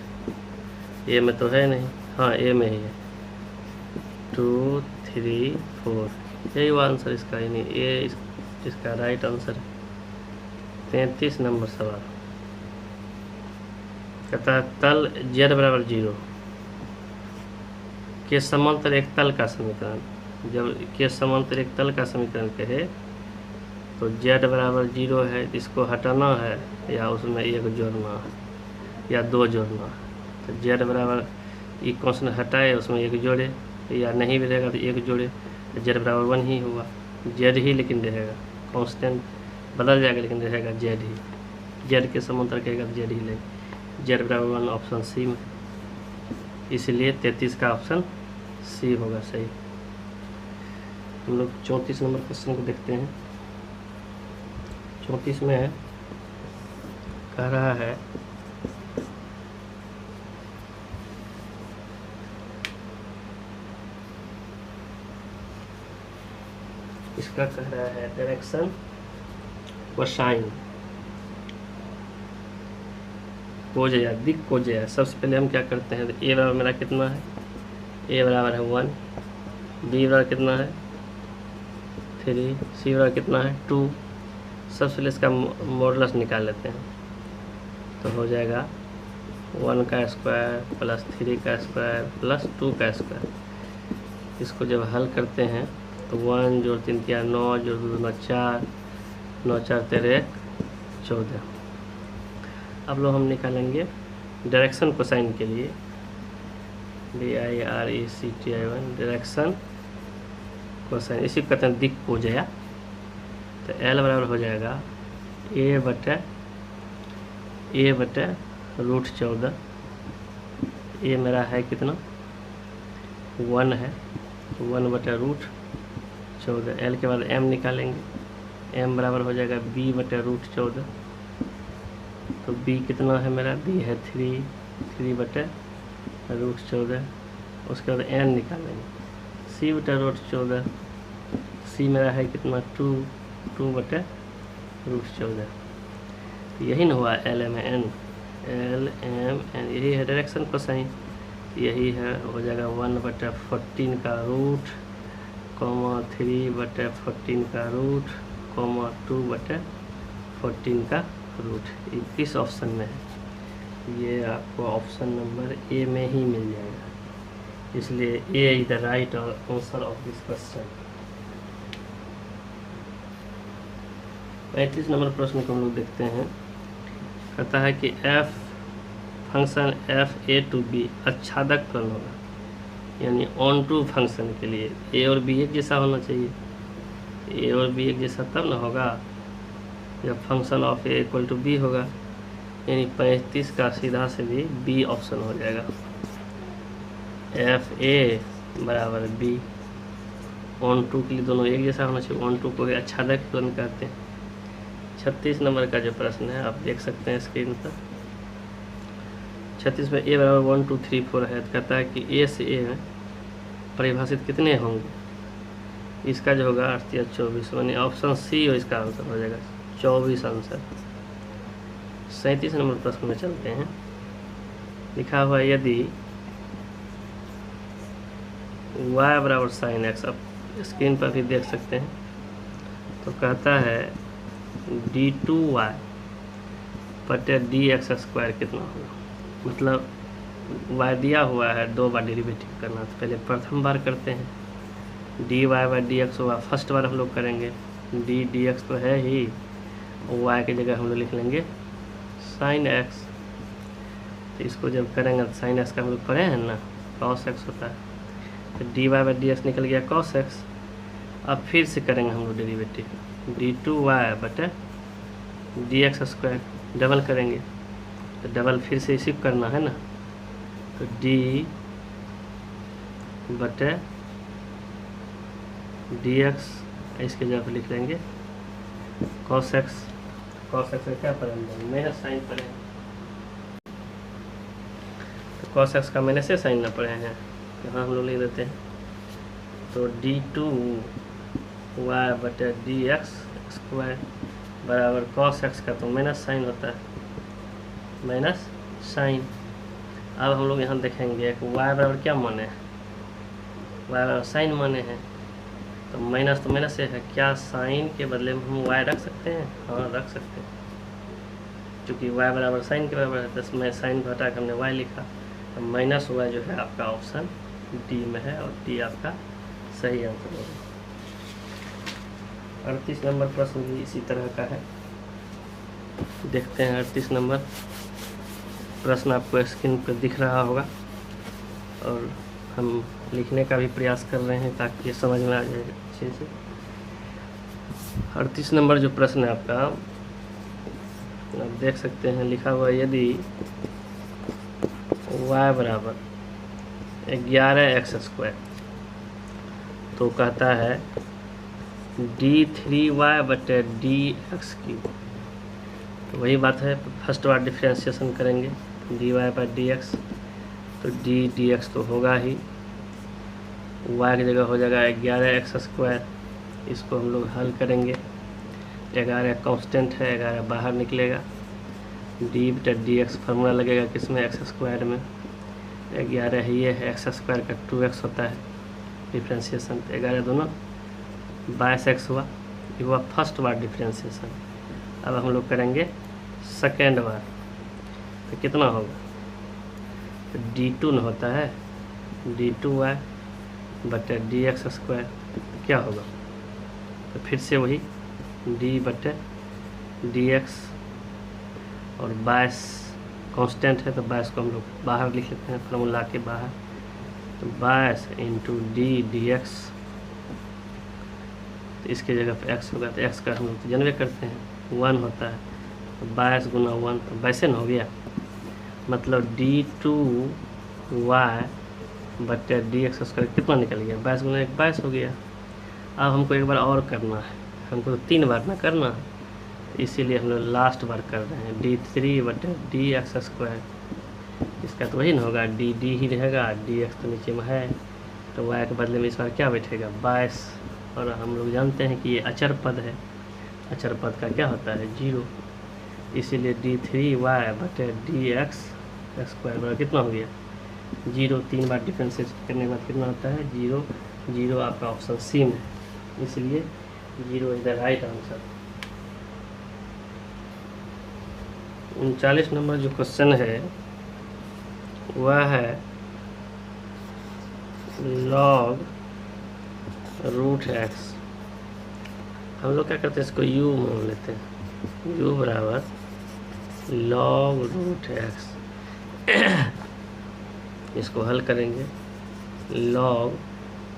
ए में तो है नहीं, हाँ ए में ही है 2 3 4, यही वो आंसर इसका ही नहीं, ए इसका राइट आंसर है। 33 नंबर सवाल, कहता है तल z बराबर 0 के समांतर एक तल का समीकरण। जब के समांतर एक तल का समीकरण कहे तो z बराबर 0 है, इसको हटाना है या उसमें एक जोड़ना है या 2 जोड़ना है। तो z बराबर ये कॉन्स्टेंट हटाए उसमें एक जोड़े, या नहीं भी रहेगा तो एक जोड़े, तो z बराबर 1 ही हुआ। z ही लेकिन रहेगा, कांस्टेंट बदल जाएगा लेकिन रहेगा z ही। z के समांतर कहेगा तो z ही लेगा। z बराबर 1 ऑप्शन सी में, इसलिए 33 का ऑप्शन सी होगा सही। हम लोग 34 नंबर क्वेश्चन को देखते हैं। 34 में है, कह रहा है इसका कह रहा है डायरेक्शन कोसाइन कोजेया दिक कोजेया। सबसे पहले हम क्या करते हैं, तो ए बराबर मेरा कितना है, ए बराबर है 1, बी बराबर कितना है 3, सी बराबर कितना है 2। सबसे पहले इसका मॉडुलस निकाल लेते हैं, तो हो जाएगा 1 का स्क्वायर प्लस 3 का स्क्वायर प्लस 2 का स्क्वायर। इसको जब हल करते हैं तो 1 जोड़ 3 किया 9, जोड़ 2 9 4, 9 4 13 14। अब लोग हम निकालेंगे डायरेक्शन कोसाइन के लिए, DIRECTI1 डायरेक्शन कोसाइन, इसी को कहते हैं दिक कोजेया। तो L बराबर हो जाएगा a बटे √14। ए मेरा है कितना 1 है, 1 बटे √14। L के बाद m निकालेंगे, m बराबर हो जाएगा b बटे √14। तो b कितना है मेरा, b है 3 बटे √14। उसके बाद n निकालेंगे, c बटे √14। c मेरा है कितना 2 बटे √14। यही ना हुआ LMN, यही है डायरेक्शन कोसाइन। यही है, हो जाएगा 1 बटे 14 का रूट, 3 बटे 14 का रूट, 2 बटे 14 का रूट। ये किस ऑप्शन में है, ये आपको ऑप्शन नंबर ए में ही मिल जाएगा, इसलिए A is the right answer of this question. 35 number प्रश्न को हम लोग देखते हैं। कहता है कि f फंक्शन f(a) आच्छादक फलन होगा, यानी ऑन टू फंक्शन के लिए a और b एक जैसा होना चाहिए। a और b एक जैसा तब ना होगा जब फंक्शन ऑफ a = b होगा, यानी 35 का सीधा से भी b ऑप्शन हो जाएगा। fa बराबर b, ऑन टू के लिए दोनों एक जैसा होना चाहिए, ऑन टू को ही आच्छादक फलन कहते हैं। 36 नंबर का जो प्रश्न है आप देख सकते हैं स्क्रीन पर। 36 में a बराबर 1 2 3 4 है, तो कहता है कि a से a में परिभाषित कितने होंगे। इसका जो होगा 8 या 24, यानी ऑप्शन सी हो इसका आंसर हो जाएगा 24 आंसर। 37 नंबर प्रश्न में चलते हैं। लिखा हुआ है यदि y बराबर sin x, अब स्क्रीन पर भी देख सकते हैं, तो कहता है d2y बटे dx² कितना होगा। मतलब y दिया हुआ है, 2 बार डेरिवेटिव करना, तो पहले प्रथम बार करते हैं। dy/dx हुआ, फर्स्ट बार हम लोग करेंगे, dx तो है ही, y की जगह हम लोग लिख लेंगे sin x। तो इसको जब करेंगे तो sin x का हम लोग पढ़े हैं ना, cos x होता है, तो dy/dx निकल गया cos x। अब फिर से करेंगे हम लोग डेरिवेटिव, d2y बटे dx², डबल करेंगे, तो डबल फिर से इसी करना है ना, तो d बटे dx, इसके जगह पर लिख लेंगे cos x। cos x का क्या पढ़ेंगे, माइनस साइन पढ़ेंगे, तो cos x का माइनस से साइन ना पढ़े हैं, यहाँ हम लोग लिख देते हैं। तो d2y बटे dx² बराबर cos x का तो माइनस साइन होता है, माइनस साइन। अब हम लोग यहाँ देखेंगे कि y बराबर क्या माने हैं, y बराबर साइन माने हैं, तो माइनस तो माइनस से है, क्या साइन के बदले में हम y रख सकते हैं, हाँ रख सकते हैं। क्योंकि y बराबर साइन के बराबर है, तो मैं साइन को हटा कर हमने y लिखा, तो माइनस y जो है आपका ऑप्शन डी में है, और डी आपका सही आंसर होगा। 38 नंबर प्रश्न भी इसी तरह का है। देखते हैं 38 नंबर प्रश्न आपको स्क्रीन पर दिख रहा होगा, और हम लिखने का भी प्रयास कर रहे हैं ताकि ये समझ में आ जाए अच्छे से। 38 नंबर जो प्रश्न है आपका, आप देख सकते हैं लिखा हुआ, यदि y बराबर 11x², तो कहता है d3y/dx3। तो वही बात है, फर्स्ट बार डिफ्रेंशिएशन करेंगे dy/dx, तो dx तो होगा ही, y की जगह हो जाएगा 11x²। इसको हम लोग हल करेंगे, 11 कांस्टेंट है, 11 बाहर निकलेगा, d/dx फार्मूला लगेगा किसमें, x² में, 11 ही है, x² का 2x होता है डिफ्रेंशिएशन, तो 11 दोनों 22x हुआ। ये हुआ फर्स्ट बार डिफ्रेंशिएशन। अब हम लोग करेंगे सेकेंड बार, तो कितना होगा, तो d2 न होता है, d2y/dx², क्या होगा, तो फिर से वही d/dx, और 22 कांस्टेंट है, तो 22 को हम लोग बाहर लिख लेते हैं फार्मूला के बाहर, तो 22 × d/dx, तो इसके जगह पे x होगा, तो x का हम लोग तो जानबे करते हैं 1 होता है, तो 22 × 1 तो 22 हो गया, मतलब d2y/dx² कितना निकल गया, 22 × 1 22 हो गया। अब हमको एक बार और करना है, हमको तो 3 बार ना करना है, इसीलिए हम लोग लास्ट बार कर रहे हैं d3/dx²। इसका तो वही ना होगा, d ही रहेगा, dx तो नीचे में है, तो y के बदले में इस बार क्या बैठेगा, 22, और हम लोग जानते हैं कि ये अचर पद है, अचर पद का क्या होता है, 0, इसीलिए d3y/dx² कितना हो गया, 0। 3 बार डिफ्रेंशिएट करने के बाद कितना होता है, 0। 0 आपका ऑप्शन सी में, इसलिए 0 is the right answer. 39 number जो क्वेश्चन है वह है log √x। हम लोग क्या करते हैं, इसको u मान लेते हैं, u बराबर log √x। इसको हल करेंगे, log,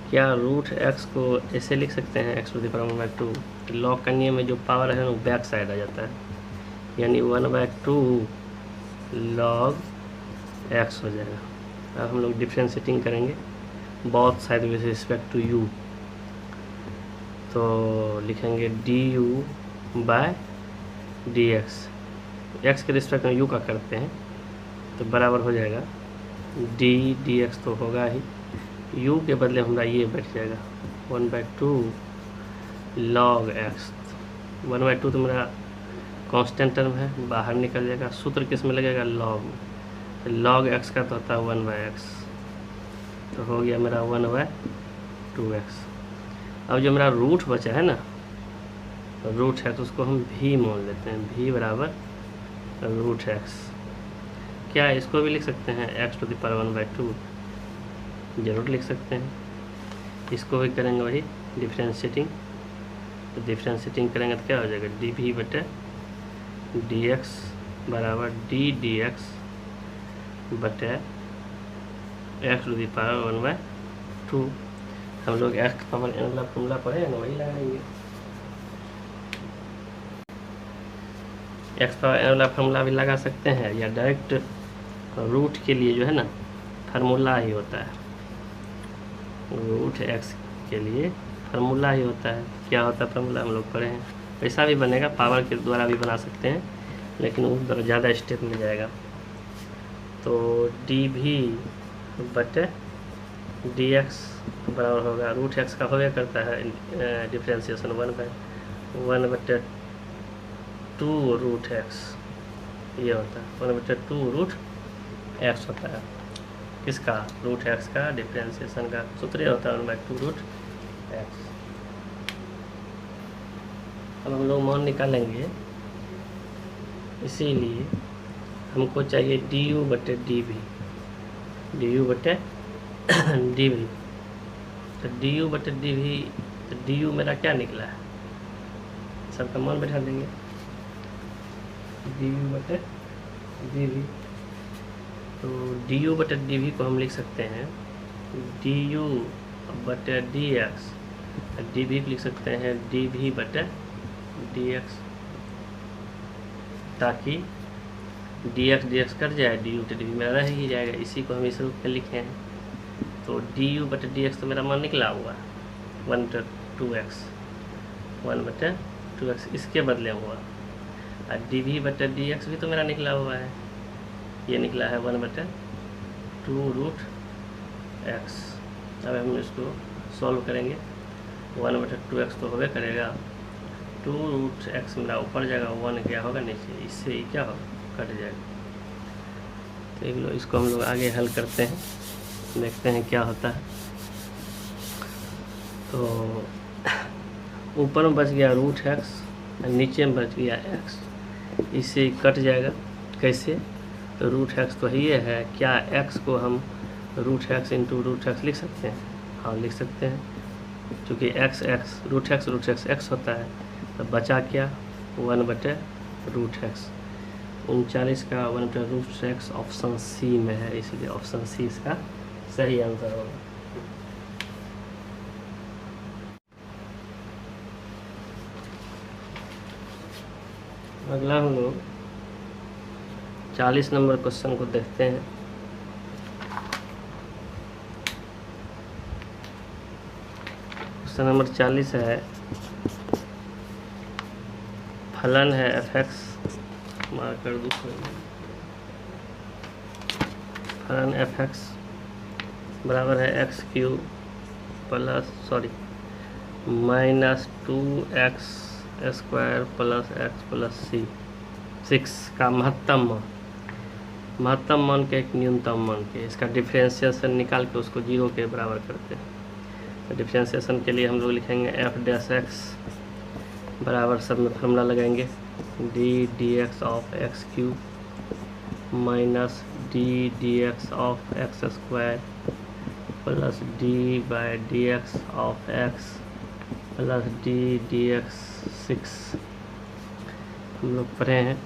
क्या √x को ऐसे लिख सकते हैं x⁻², log करने में जो पावर है वो बैक साइड आ जाता है, यानी 1/2 log x हो जाएगा। अब हम लोग डिफ्रेंशिएटिंग करेंगे both side with respect to u, तो लिखेंगे du/dx, x के रिस्पेक्ट में u का करते हैं, तो बराबर हो जाएगा dx तो होगा ही, u के बदले हमारा ये बैठ जाएगा 1/2 log x। 1/2 तो मेरा कांस्टेंट टर्म है, बाहर निकल जाएगा, सूत्र किस में लगेगा, log में, log x का तो होता है 1/x, तो हो गया मेरा 1/2x। अब जो मेरा रूट बचा है ना, रूट है, तो उसको हम v मान लेते हैं, v बराबर √x। क्या इसको भी लिख सकते हैं x⁻1/2, जरूर लिख सकते हैं। इसको भी करेंगे वही डिफ्रेंशिएटिंग, तो डिफ्रेंशिएटिंग करेंगे तो क्या हो जाएगा, dv/dx बराबर ddx बटे x⁻1/2। हम लोग x पावर n वाला फॉर्मूला पढ़े हैं ना, वही लगाएंगे। x पावर n वाला फॉर्मूला भी लगा सकते हैं, या डायरेक्ट रूट के लिए जो है ना फार्मूला ही होता है, √x के लिए फार्मूला ही होता है। क्या होता है फार्मूला, हम लोग पढ़े हैं, ऐसा भी बनेगा, पावर के द्वारा भी बना सकते हैं, लेकिन वो ज़्यादा स्टेप में जाएगा। तो dv/dx बराबर होगा, √x का हो गया करता है डिफ्रेंशिएशन 1/2 √x, ये होता है 1/2 √x होता है, किसका, √x का, डिफ्रेंशिएशन का सूत्र होता है 1/2 √x। अब हम लोग मान निकालेंगे इसीलिए हमको चाहिए डी यू बटे डी वी, डी यू बटे डी वी। तो डी यू बटे डी वी, तो डी यू मेरा क्या निकला है, सबका मान बैठा देंगे। डी यू बटे डी वी, तो डी यू बटे डी वी को हम लिख सकते हैं डी यू बटे डी एक्स, डी वी को लिख सकते हैं डी वी बटे डी एक्स, ताकि डी एक्स कट जाए, डी यू बटे डी वी मेरा रह ही जाएगा। इसी को हम इस रूप में लिखे हैं। तो डी यू बटे डी एक्स तो मेरा मान निकला हुआ है 1 बटे 2x, 1 बटे 2x इसके बदले हुआ, और डी वी बटे डी एक्स भी तो मेरा निकला हुआ है, ये निकला है 1 बटे 2 रूट एक्स। अब हम इसको सॉल्व करेंगे, 1 बटे 2x तो होगा करेगा, 2 रूट एक्स मेरा ऊपर जाएगा, 1 क्या होगा नीचे, इससे ही क्या होगा कट जाएगा। तो इसको हम लोग आगे हल करते हैं, देखते हैं क्या होता है। तो ऊपर में बच गया रूट एक्स, नीचे में बच गया एक्स, इससे कट जाएगा। कैसे, तो रूट एक्स तो ये है, क्या एक्स को हम root X into root X लिख सकते हैं? हाँ लिख सकते हैं, क्योंकि X X root X X होता है। तो बचा क्या, 1 बटे रूट एक्स। 39 का 1 बटे रूट एक्स ऑप्शन सी में है, इसलिए ऑप्शन सी इसका सही आंसर होगा। अगला हम लोग 40 नंबर क्वेश्चन को देखते हैं। क्वेश्चन नंबर 40 है, फलन है एफ एक्स, मार कर दूँ, फलन एफ एक्स बराबर है x cube plus minus 2x square plus x plus 6 का महत्तम मान के एक न्यूनतम मान के, इसका डिफ्रेंशिएशन निकाल के उसको 0 के बराबर करते हैं। तो डिफ्रेंशिएशन के लिए हम लोग लिखेंगे एफ डैश एक्स बराबर, सब में फार्मूला लगाएंगे, D X of x cube minus D X of x square plus D by D X of x plus D x 6। हम लोग पढ़े हैं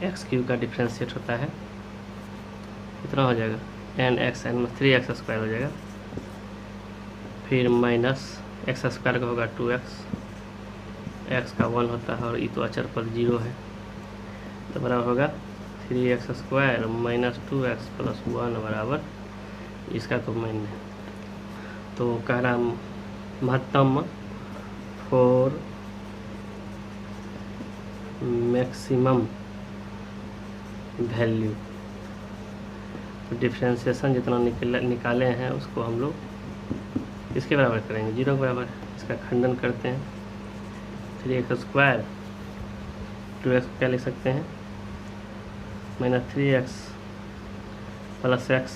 एक्स क्यूब का डिफ्रेंशिएट होता है, कितना हो जाएगा, एन एक्स एन में 3x स्क्वायर हो जाएगा, फिर माइनस एक्स स्क्वायर का होगा 2x, एक्स का 1 होता है और ई तो अचर पर 0 है, तो बराबर होगा 3x square minus 2x plus 1 बराबर, इसका तो मान है। तो कह रहा महत्तम फॉर मैक्सिमम वैल्यू, तो डिफ्रेंशिएशन जितना निकाले हैं उसको हम लोग इसके बराबर करेंगे, 0 के बराबर। इसका खंडन करते हैं, 3x स्क्वायर 2x क्या लिख सकते हैं, minus 3x plus x,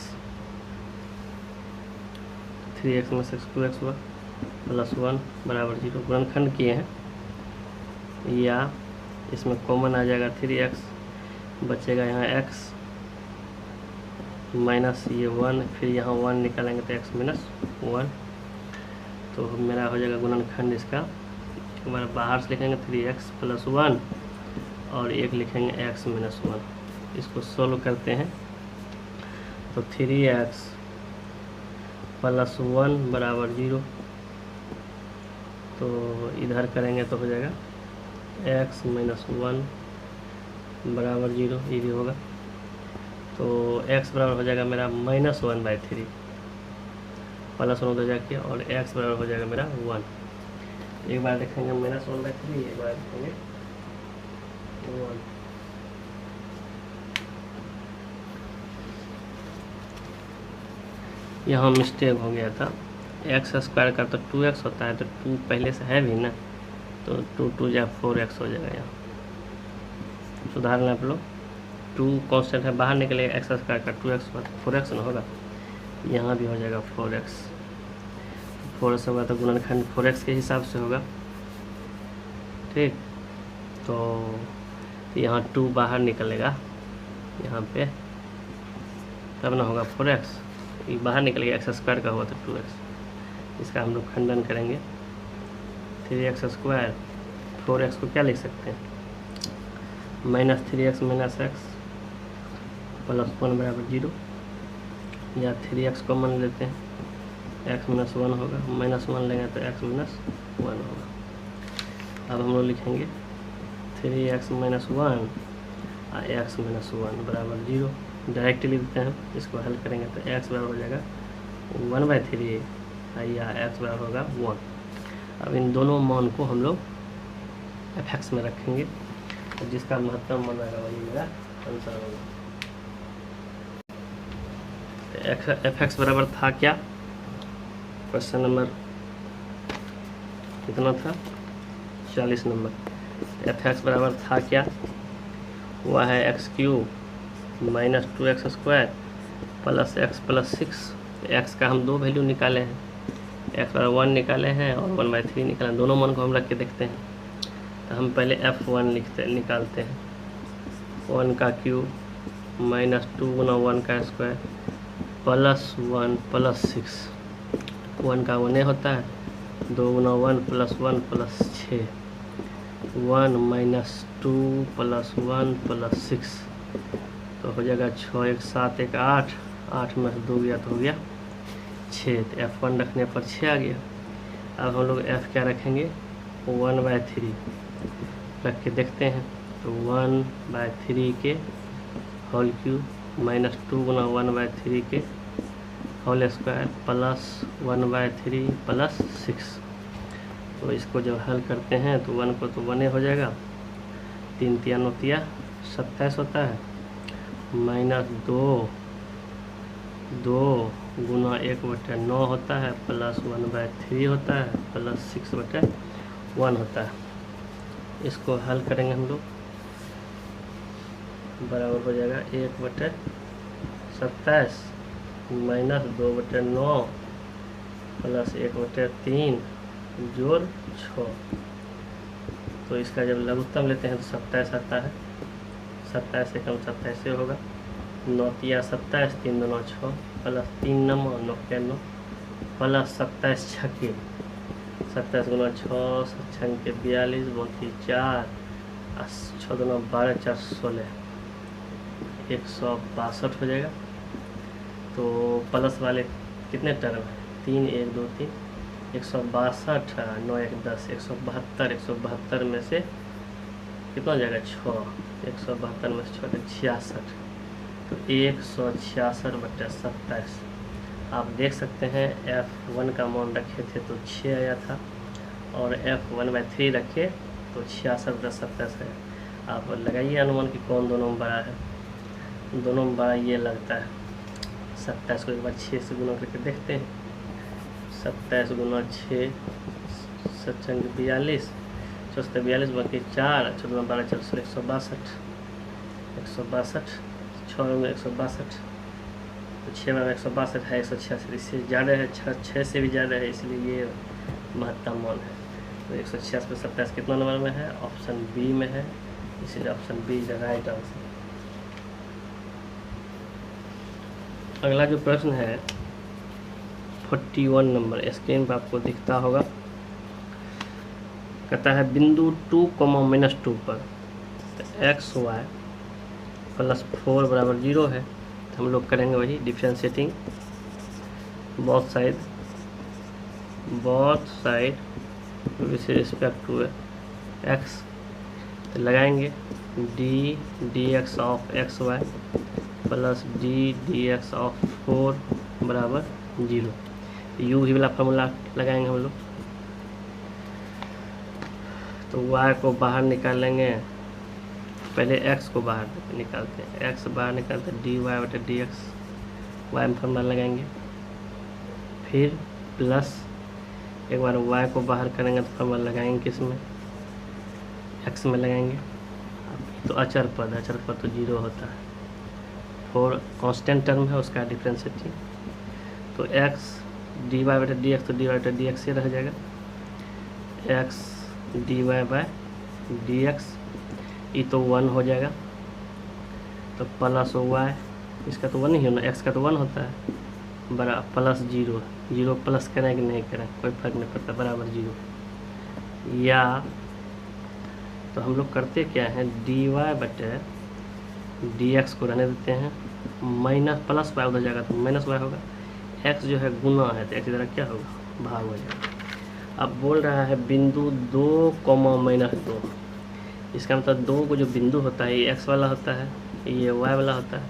3x में से 2x हुआ प्लस 1 बराबर 0। गुणनखंड किए हैं, या इसमें कॉमन आ जाएगा 3x, बचेगा यहाँ x माइनस ये 1, फिर यहाँ 1 निकालेंगे तो x माइनस 1, तो मेरा हो जाएगा गुणनखंड इसका। हमारा बाहर से लिखेंगे 3x प्लस 1 और एक लिखेंगे x माइनस 1। इसको सोल्व करते हैं, तो 3x प्लस 1 बराबर 0, तो इधर करेंगे तो हो जाएगा x माइनस 1 बराबर 0, ये भी होगा। तो x बराबर हो जाएगा मेरा माइनस 1/3, प्लस 1 उधर जाके, और x बराबर हो जाएगा मेरा 1। एक बार देखेंगे माइनस 1/3, एक बार देखेंगे 1। यहाँ मिस्टेक हो गया था, एक्स स्क्वायर का तो 2x होता है, तो 2 पहले से है भी ना, तो 2 2 या 4x हो जाएगा। यहाँ सुधार लें आप लोग, 2 कांस्टेंट है, बाहर निकलेगा एक्स स्क्वायर का 2x 4x ना होगा, यहाँ भी हो जाएगा 4x। 4x होगा तो गुणनखंड 4x के हिसाब से होगा, ठीक। तो तो यहाँ 2 बाहर निकलेगा यहाँ पे, तब ना होगा 4x, ये बाहर निकलेगा, x स्क्वायर का हुआ तो 2x, इसका हम लोग खंडन करेंगे। 3x स्क्वायर, 4x को क्या लिख सकते हैं, -3x - x +1 = 0, या 3x कॉमन लेते हैं, x - 1 होगा, -1 लेंगे तो x - 1 होगा। अब हम लोग लिखेंगे 3x - 1 और x - 1 = 0, डायरेक्टली लिखते हैं। इसको हल करेंगे तो x बराबर हो जाएगा 1/3 या x बराबर होगा 1। अब इन दोनों मान को हम लोग f(x) में रखेंगे, तो जिसका महत्तम मान आएगा वही मेरा आंसर होगा। तो f(x) बराबर था क्या, क्वेश्चन नंबर कितना था, 40 नंबर। तो f(x) बराबर था क्या, वह है x³ - 2x² + x + 6। x का हम 2 वैल्यू निकाले हैं, x बराबर 1 निकाले हैं और 1/3 निकाले हैं, दोनों मान को हम रख के देखते हैं। तो हम पहले f1 निकालते हैं, 1 का क्यूब -2 × 1 का स्क्वायर +1 + 6, 1 का 1 होता है, 2 × 1 + 1 + 6, 1 - 2 + 1 + 6, तो हो जाएगा 6, 1 7, 1 8, 8 में से 2 गया तो हो गया 6, तो f1 रखने पर 6 आ गया। अब हम लोग f क्या रखेंगे, 1/3 रख के देखते हैं, तो 1/3 के होल क्यूब -2 × 1/3 के होल स्क्वायर +1/3 + 6, तो इसको जब हल करते हैं तो 1 को तो 1 हो जाएगा, 3 × 3 = 27 होता है, -2 × 1/9 होता है, +1/3 होता है, +6/1 होता है। इसको हल करेंगे हम लोग, बराबर हो जाएगा 1/27 -2/9 +1/3 जोड़ 6, तो इसका जब लघुत्तम लेते हैं तो 27 आता है, 27 से कम 27 होगा, 9 × 27, 3 × 2 = 6 +3 × 9 = 9 × 9 +27 × 6 27 × 6 6 × 42 बाकी 4 6 × 2 = 12 4 = 16, 162 हो जाएगा। तो प्लस वाले कितने टर्म है, 3 1 2 3, 162, 9 1 10, 172, 172 में से कितना हो जाएगा 6, 172 में से 6 66, तो 166/27। आप देख सकते हैं f1 का मान रखे थे तो 6 आया था, और f1/3 रखे तो 66/27 है। आप लगाइए अनुमान कि कौन दोनों में बड़ा है, दोनों में बड़ा ये लगता है। 27 को एक बार 6 से गुना करके देखते हैं, 27 × 6 7 × 42, 42 बाकी 4 6 × 12 4 16, 162, 6 में 162, तो 6 में 162 है, 186, इससे ज़्यादा है, 6 से भी ज़्यादा है, इसलिए ये महत्तम मान है। तो 186/27 कितना नंबर में है, ऑप्शन बी में है, इसलिए option B is the right answer. अगला जो प्रश्न है 41 नंबर, स्क्रीन पर आपको दिखता होगा, कहता है बिंदु 2, -2 पर x y +4 = 0 है, तो हम लोग करेंगे वही differentiating both side with respect to x, तो लगाएंगे dx of xy + dx of 4 = 0, u ही वाला फार्मूला लगाएंगे हम लोग। तो y को बाहर निकालेंगे, पहले x को बाहर निकालते हैं, x बाहर निकालते हैं dy/dx, y में फार्मूला लगाएंगे, फिर प्लस एक बार y को बाहर करेंगे तो फार्मूला लगाएंगे किस में, x में लगाएंगे। तो अचर पद तो 0 होता है, 4 कांस्टेंट टर्म है उसका डिफरेंशिएटिंग, तो x dy/dx, तो dy/dx से रह जाएगा, x dy/dx ई तो 1 हो जाएगा, तो प्लस वाई, इसका तो 1 ही होना, एक्स का तो 1 होता है, बरा प्लस 0, 0 प्लस करें कि नहीं करें कोई फर्क नहीं पड़ता, बराबर 0। या तो हम लोग करते क्या है, डी वाई बटे डी एक्स को रहने देते हैं, माइनस प्लस वाई उधर जाएगा तो माइनस वाई होगा, एक्स जो है गुना है तो एक्स इधर क्या होगा, भाग हो जाएगा। अब बोल रहा है बिंदु 2, -2, इसका मतलब 2 को जो बिंदु होता है ये एक्स वाला होता है, ये वाई वाला होता है,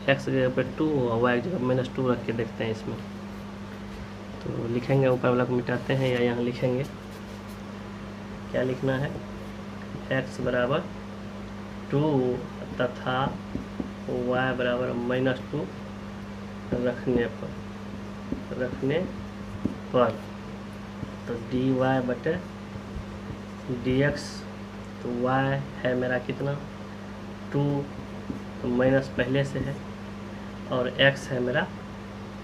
एक्स की जगह पे 2 और वाई की जगह -2 रख के देखते हैं इसमें। तो लिखेंगे, ऊपर वाला को मिटाते हैं या यहाँ लिखेंगे, क्या लिखना है, एक्स बराबर 2 तथा y बराबर -2 रखने पर तो dy बटे dx, तो y है मेरा कितना 2, तो माइनस पहले से है, और x है मेरा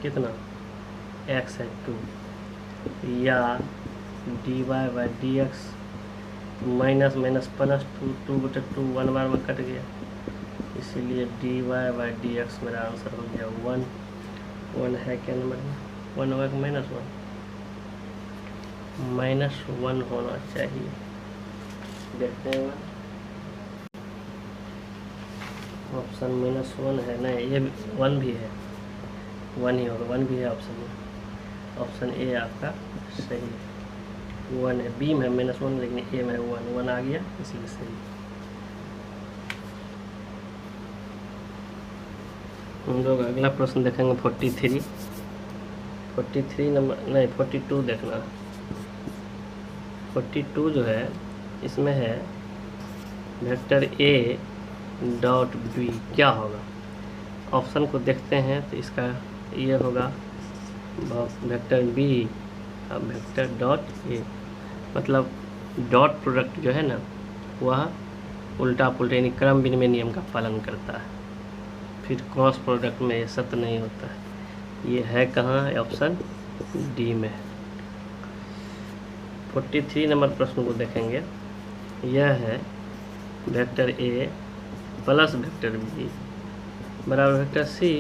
कितना, x है 2, या dy by dx, minus minus plus 2 बटे 2 1 बार में कट गया, इसीलिए dy बाई dx मेरा आंसर हो गया 1 है क्या नंबर में, 1 होगा कि -1 होना चाहिए, देखते हैं ऑप्शन -1 है, नहीं ये 1 भी है, 1 ही होगा, 1 भी है ऑप्शन में, ऑप्शन ए आपका सही है, 1 है, बी में -1 लेकिन ए में 1 आ गया, इसलिए सही। हम लोग अगला प्रश्न देखेंगे 43 नंबर, नहीं 42 देखना, 42 जो है इसमें है वेक्टर ए डॉट बी क्या होगा, ऑप्शन को देखते हैं तो इसका ये होगा वेक्टर बी और वेक्टर डॉट ए, मतलब डॉट प्रोडक्ट जो है ना वह उल्टा पुल्टा यानी क्रम विनिमय नियम का पालन करता है, फिर क्रॉस प्रोडक्ट में ये सत्य नहीं होता है, ये है कहाँ, ऑप्शन डी में। 43 नंबर प्रश्न को देखेंगे, यह है vector A plus vector B बराबर वेक्टर सी,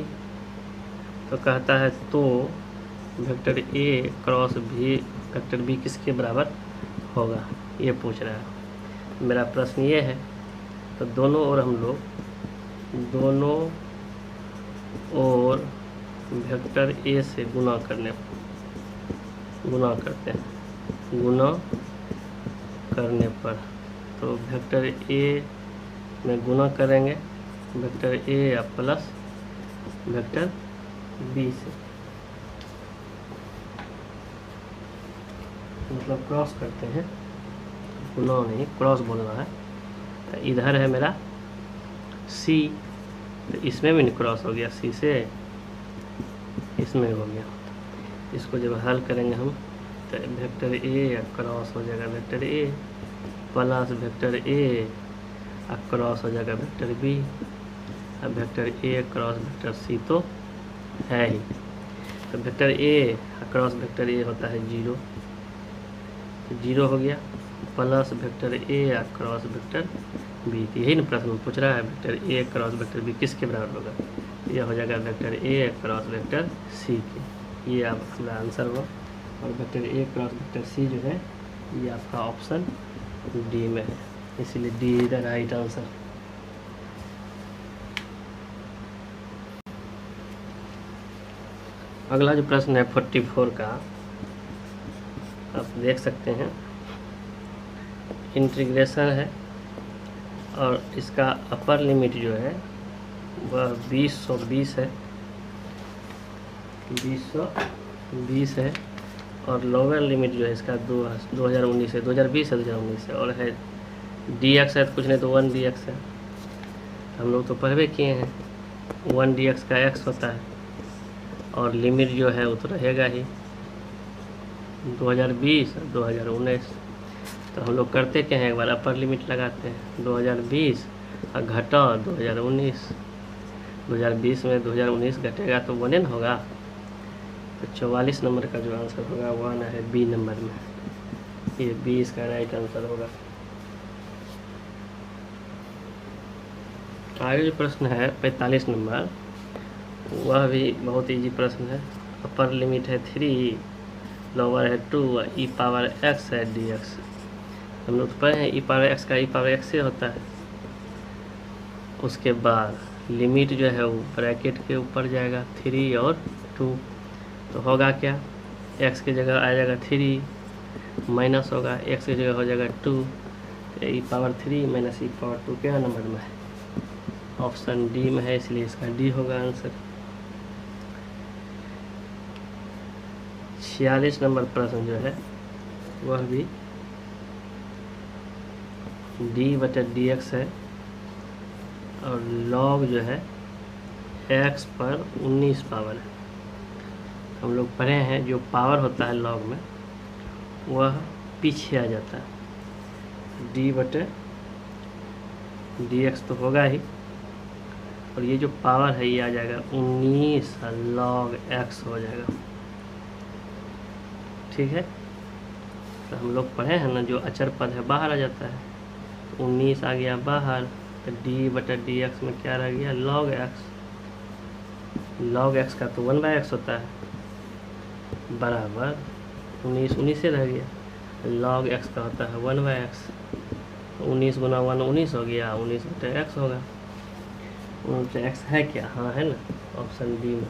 तो कहता है तो vector A cross B vector B किसके बराबर होगा, ये पूछ रहा है। मेरा प्रश्न ये है, तो दोनों ओर हम लोग दोनों और वेक्टर ए से गुना करते हैं, गुना करने पर तो वेक्टर ए में गुना करेंगे वेक्टर ए या प्लस वेक्टर बी से, मतलब क्रॉस करते हैं, गुना नहीं क्रॉस बोलना है, तो इधर है मेरा सी, तो इसमें भी नहीं क्रॉस हो गया, सी से इसमें हो गया, इसको जब हल करेंगे हम तो वेक्टर ए क्रॉस हो जाएगा vector A plus vector A cross हो जाएगा वेक्टर बी, अब vector A cross vector C तो है ही, तो vector A cross vector A होता है 0, तो 0 हो गया, plus vector A cross vector B, यही ना प्रश्न पूछ रहा है, vector A cross vector B किसके बराबर होगा, यह हो जाएगा vector A cross vector C के, ये आपका आंसर हुआ, और vector A cross vector C जो है ये आपका ऑप्शन डी में है, इसलिए D is the right answer. अगला जो प्रश्न है 44 का, आप देख सकते हैं इंटीग्रेशन है, और इसका अपर लिमिट जो है वह 2020 है, 2020 है, और लोअर लिमिट जो है इसका 2019 है, 2020 है, 2019 है, और है dx है तो कुछ नहीं तो 1 dx है, हम लोग तो पढ़वे किए हैं 1 dx का x होता है, और लिमिट जो है वो तो रहेगा ही 2020 और 2019, तो हम लोग करते क्या हैं, एक बार अपर लिमिट लगाते हैं 2020 और घटा 2019, 2020 में 2019 घटेगा तो 1 न होगा, तो 44 नंबर का जो आंसर होगा 1 है बी नंबर में, ये बी इसका राइट आंसर होगा। आगे जो प्रश्न है 45 नंबर, वह भी बहुत इजी प्रश्न है। अपर लिमिट है 3, लोअर है 2, ई पावर एक्स है डी एक्स। हम लोग तो पढ़े हैं ई पावर एक्स का ई पावर एक्स से होता है। उसके बाद लिमिट जो है वो ब्रैकेट के ऊपर जाएगा 3 और 2, तो होगा क्या, एक्स की जगह आ जाएगा 3, माइनस होगा एक्स की जगह हो जाएगा 2, ई पावर 3 माइनस ई पावर 2 क्या नंबर में है, ऑप्शन डी में है, इसलिए इसका डी होगा आंसर। 46 नंबर प्रश्न जो है वह भी डी बटा डी एक्स है और लॉग जो है एक्स पर 19 पावर है। हम लोग पढ़े हैं जो पावर होता है लॉग में वह पीछे आ जाता है, डी बटे डी एक्स तो होगा ही, और ये जो पावर है ये आ जाएगा 19 लॉग एक्स हो जाएगा। ठीक है, तो हम लोग पढ़े हैं ना जो अचर पद है बाहर आ जाता है, तो 19 आ गया बाहर, तो डी बटा डी एक्स में क्या रह गया, लॉग एक्स। लॉग एक्स का तो 1/x होता है, बराबर 19 से रह गया, लॉग एक्स का होता है 1/x, 19 गुना 1 19 हो गया, 19 बटे एक्स होगा। 19 बटे एक्स है क्या, हाँ है ना, ऑप्शन डी में।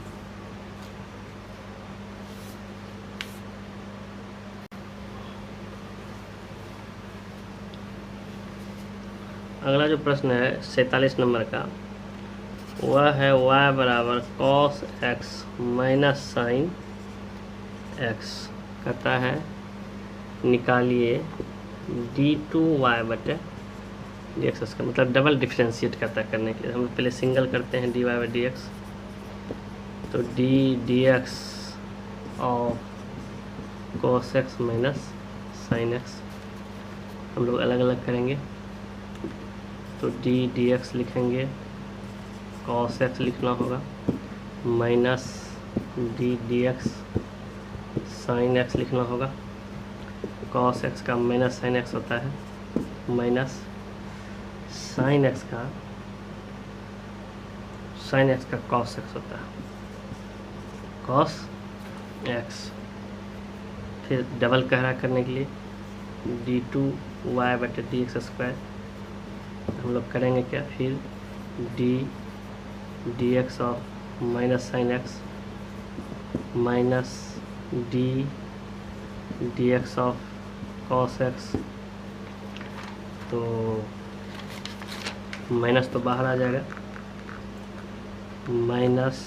अगला जो प्रश्न है 47 नंबर का, वह है y बराबर cos x minus sine x। कहता है निकालिए d2y बटे डी एक्स का, मतलब डबल डिफ्रेंशिएट करता है। करने के लिए हम पहले सिंगल करते हैं dy बाई डी एक्स, तो D X of cos x minus sine x हम लोग अलग अलग करेंगे, तो डी एक्स लिखेंगे, cos x लिखना होगा, minus D X sine x लिखना होगा। cos x का माइनस साइन x होता है, माइनस साइन x का cos x होता है, cos x। फिर डबल कह रहा करने के लिए d2y बटे डी एक्स स्क्वायर हम लोग करेंगे क्या, फिर D X of minus sine x minus D X of cos x, तो माइनस तो बाहर आ जाएगा, माइनस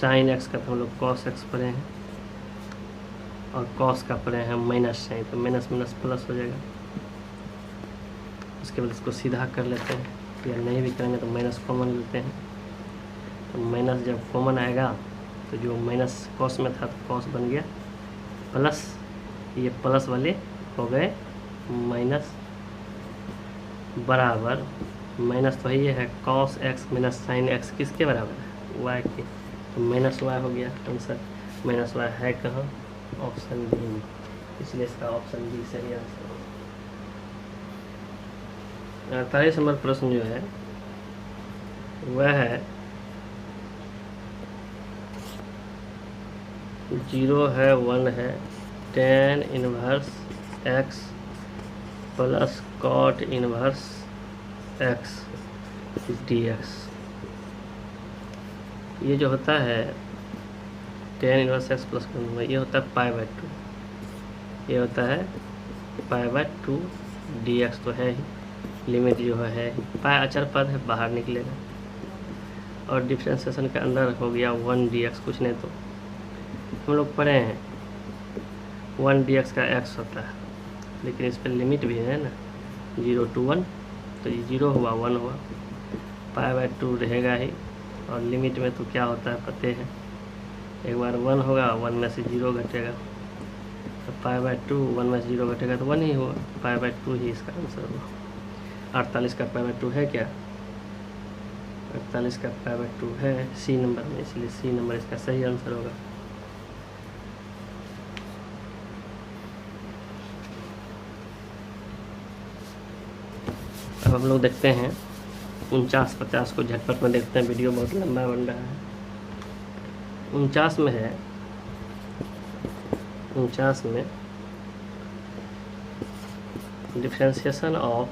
साइन एक्स का तो हम लोग कॉस एक्स पढ़े हैं और कॉस का पढ़े हैं माइनस साइन, तो माइनस माइनस प्लस हो जाएगा। उसके बाद इसको सीधा कर लेते हैं, या नहीं भी करेंगे तो माइनस कॉमन लेते हैं, तो माइनस जब कॉमन आएगा तो जो माइनस कॉस में था तो कॉस बन गया प्लस, ये प्लस वाले हो गए माइनस, बराबर माइनस तो ये है cos x minus sine x किसके बराबर है, वाई के, तो माइनस वाई हो गया आंसर। माइनस वाई है कहाँ, ऑप्शन बी में, इसलिए इसका ऑप्शन बी सही आंसर होगा। 48 नंबर प्रश्न जो है वह है 0 है 1 है tan inverse x plus cot inverse x dx। ये जो होता है tan इनवर्स x प्लस ये होता है π/2, ये होता है π/2 dx, तो है ही, लिमिट जो है पाई अचर पद है बाहर निकलेगा, और डिफ्रेंशिएशन के अंदर हो गया 1 dx, कुछ नहीं तो हम लोग पढ़े हैं 1 dx का x होता है, लेकिन इस पर लिमिट भी है ना 0 to 1, तो ये 0 हुआ 1 हुआ, π/2 रहेगा ही, और लिमिट में तो क्या होता है पते हैं, एक बार 1 होगा 1 में से 0 घटेगा, तो π/2 1 में से 0 घटेगा तो 1 ही हुआ, π/2 ही इसका आंसर हुआ। 48 का π/2 है क्या, 48 का π/2 है सी नंबर में, इसलिए सी नंबर इसका सही आंसर होगा। अब हम लोग देखते हैं 49-50 को झटपट में देखते हैं, वीडियो बहुत लंबा बन रहा है। 49 में है, 49 में differentiation of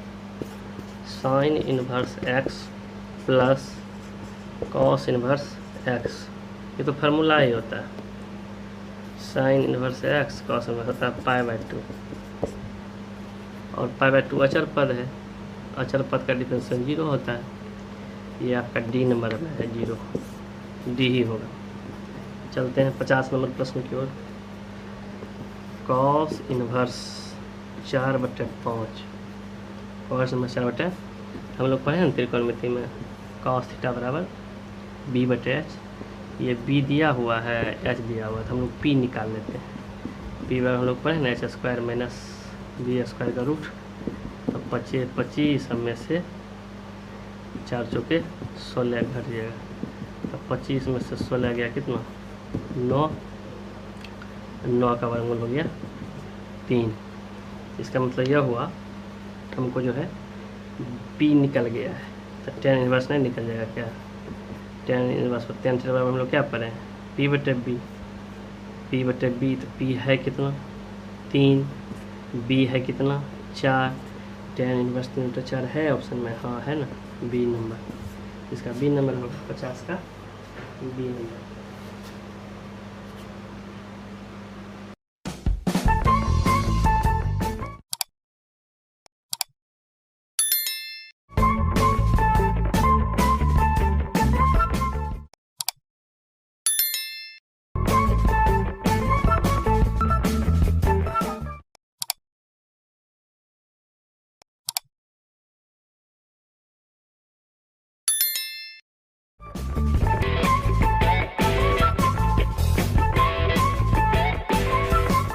sine inverse x plus cos inverse x, ये तो फार्मूला ही होता है। Sine inverse x cos inverse होता है π/2, और π/2 अचर पद है, अचर पद का डिफरेंशियल 0 होता है। ये आपका डी नंबर में है, 0 डी ही होगा। चलते हैं 50 नंबर प्रश्न की ओर। कॉस इनवर्स 4/5, कॉस इनवर्स 4/, हम लोग पढ़े हैं त्रिकोणमिति में कॉस थीटा बराबर b/h, ये b दिया हुआ है, h दिया हुआ है, तो हम लोग p निकाल लेते हैं। p बराबर हम लोग पढ़े ना h² माइनस b² का रूट, तो 25 में से 4 चौके 16 घट जाएगा, तो 25 में से 16 गया कितना 9, 9 का वर्गमूल हो गया 3। इसका मतलब यह हुआ हमको जो है p निकल गया है, तो tan इनवर्स नहीं निकल जाएगा क्या, tan इनवर्स पर tan थीटा बराबर हम लोग क्या पढ़े हैं p/b, p/b, तो p है कितना 3, b है कितना 4, tan इनवर्स 3/4 है ऑप्शन में, हाँ है ना, b नंबर, इसका b नंबर होगा 50 का b नंबर।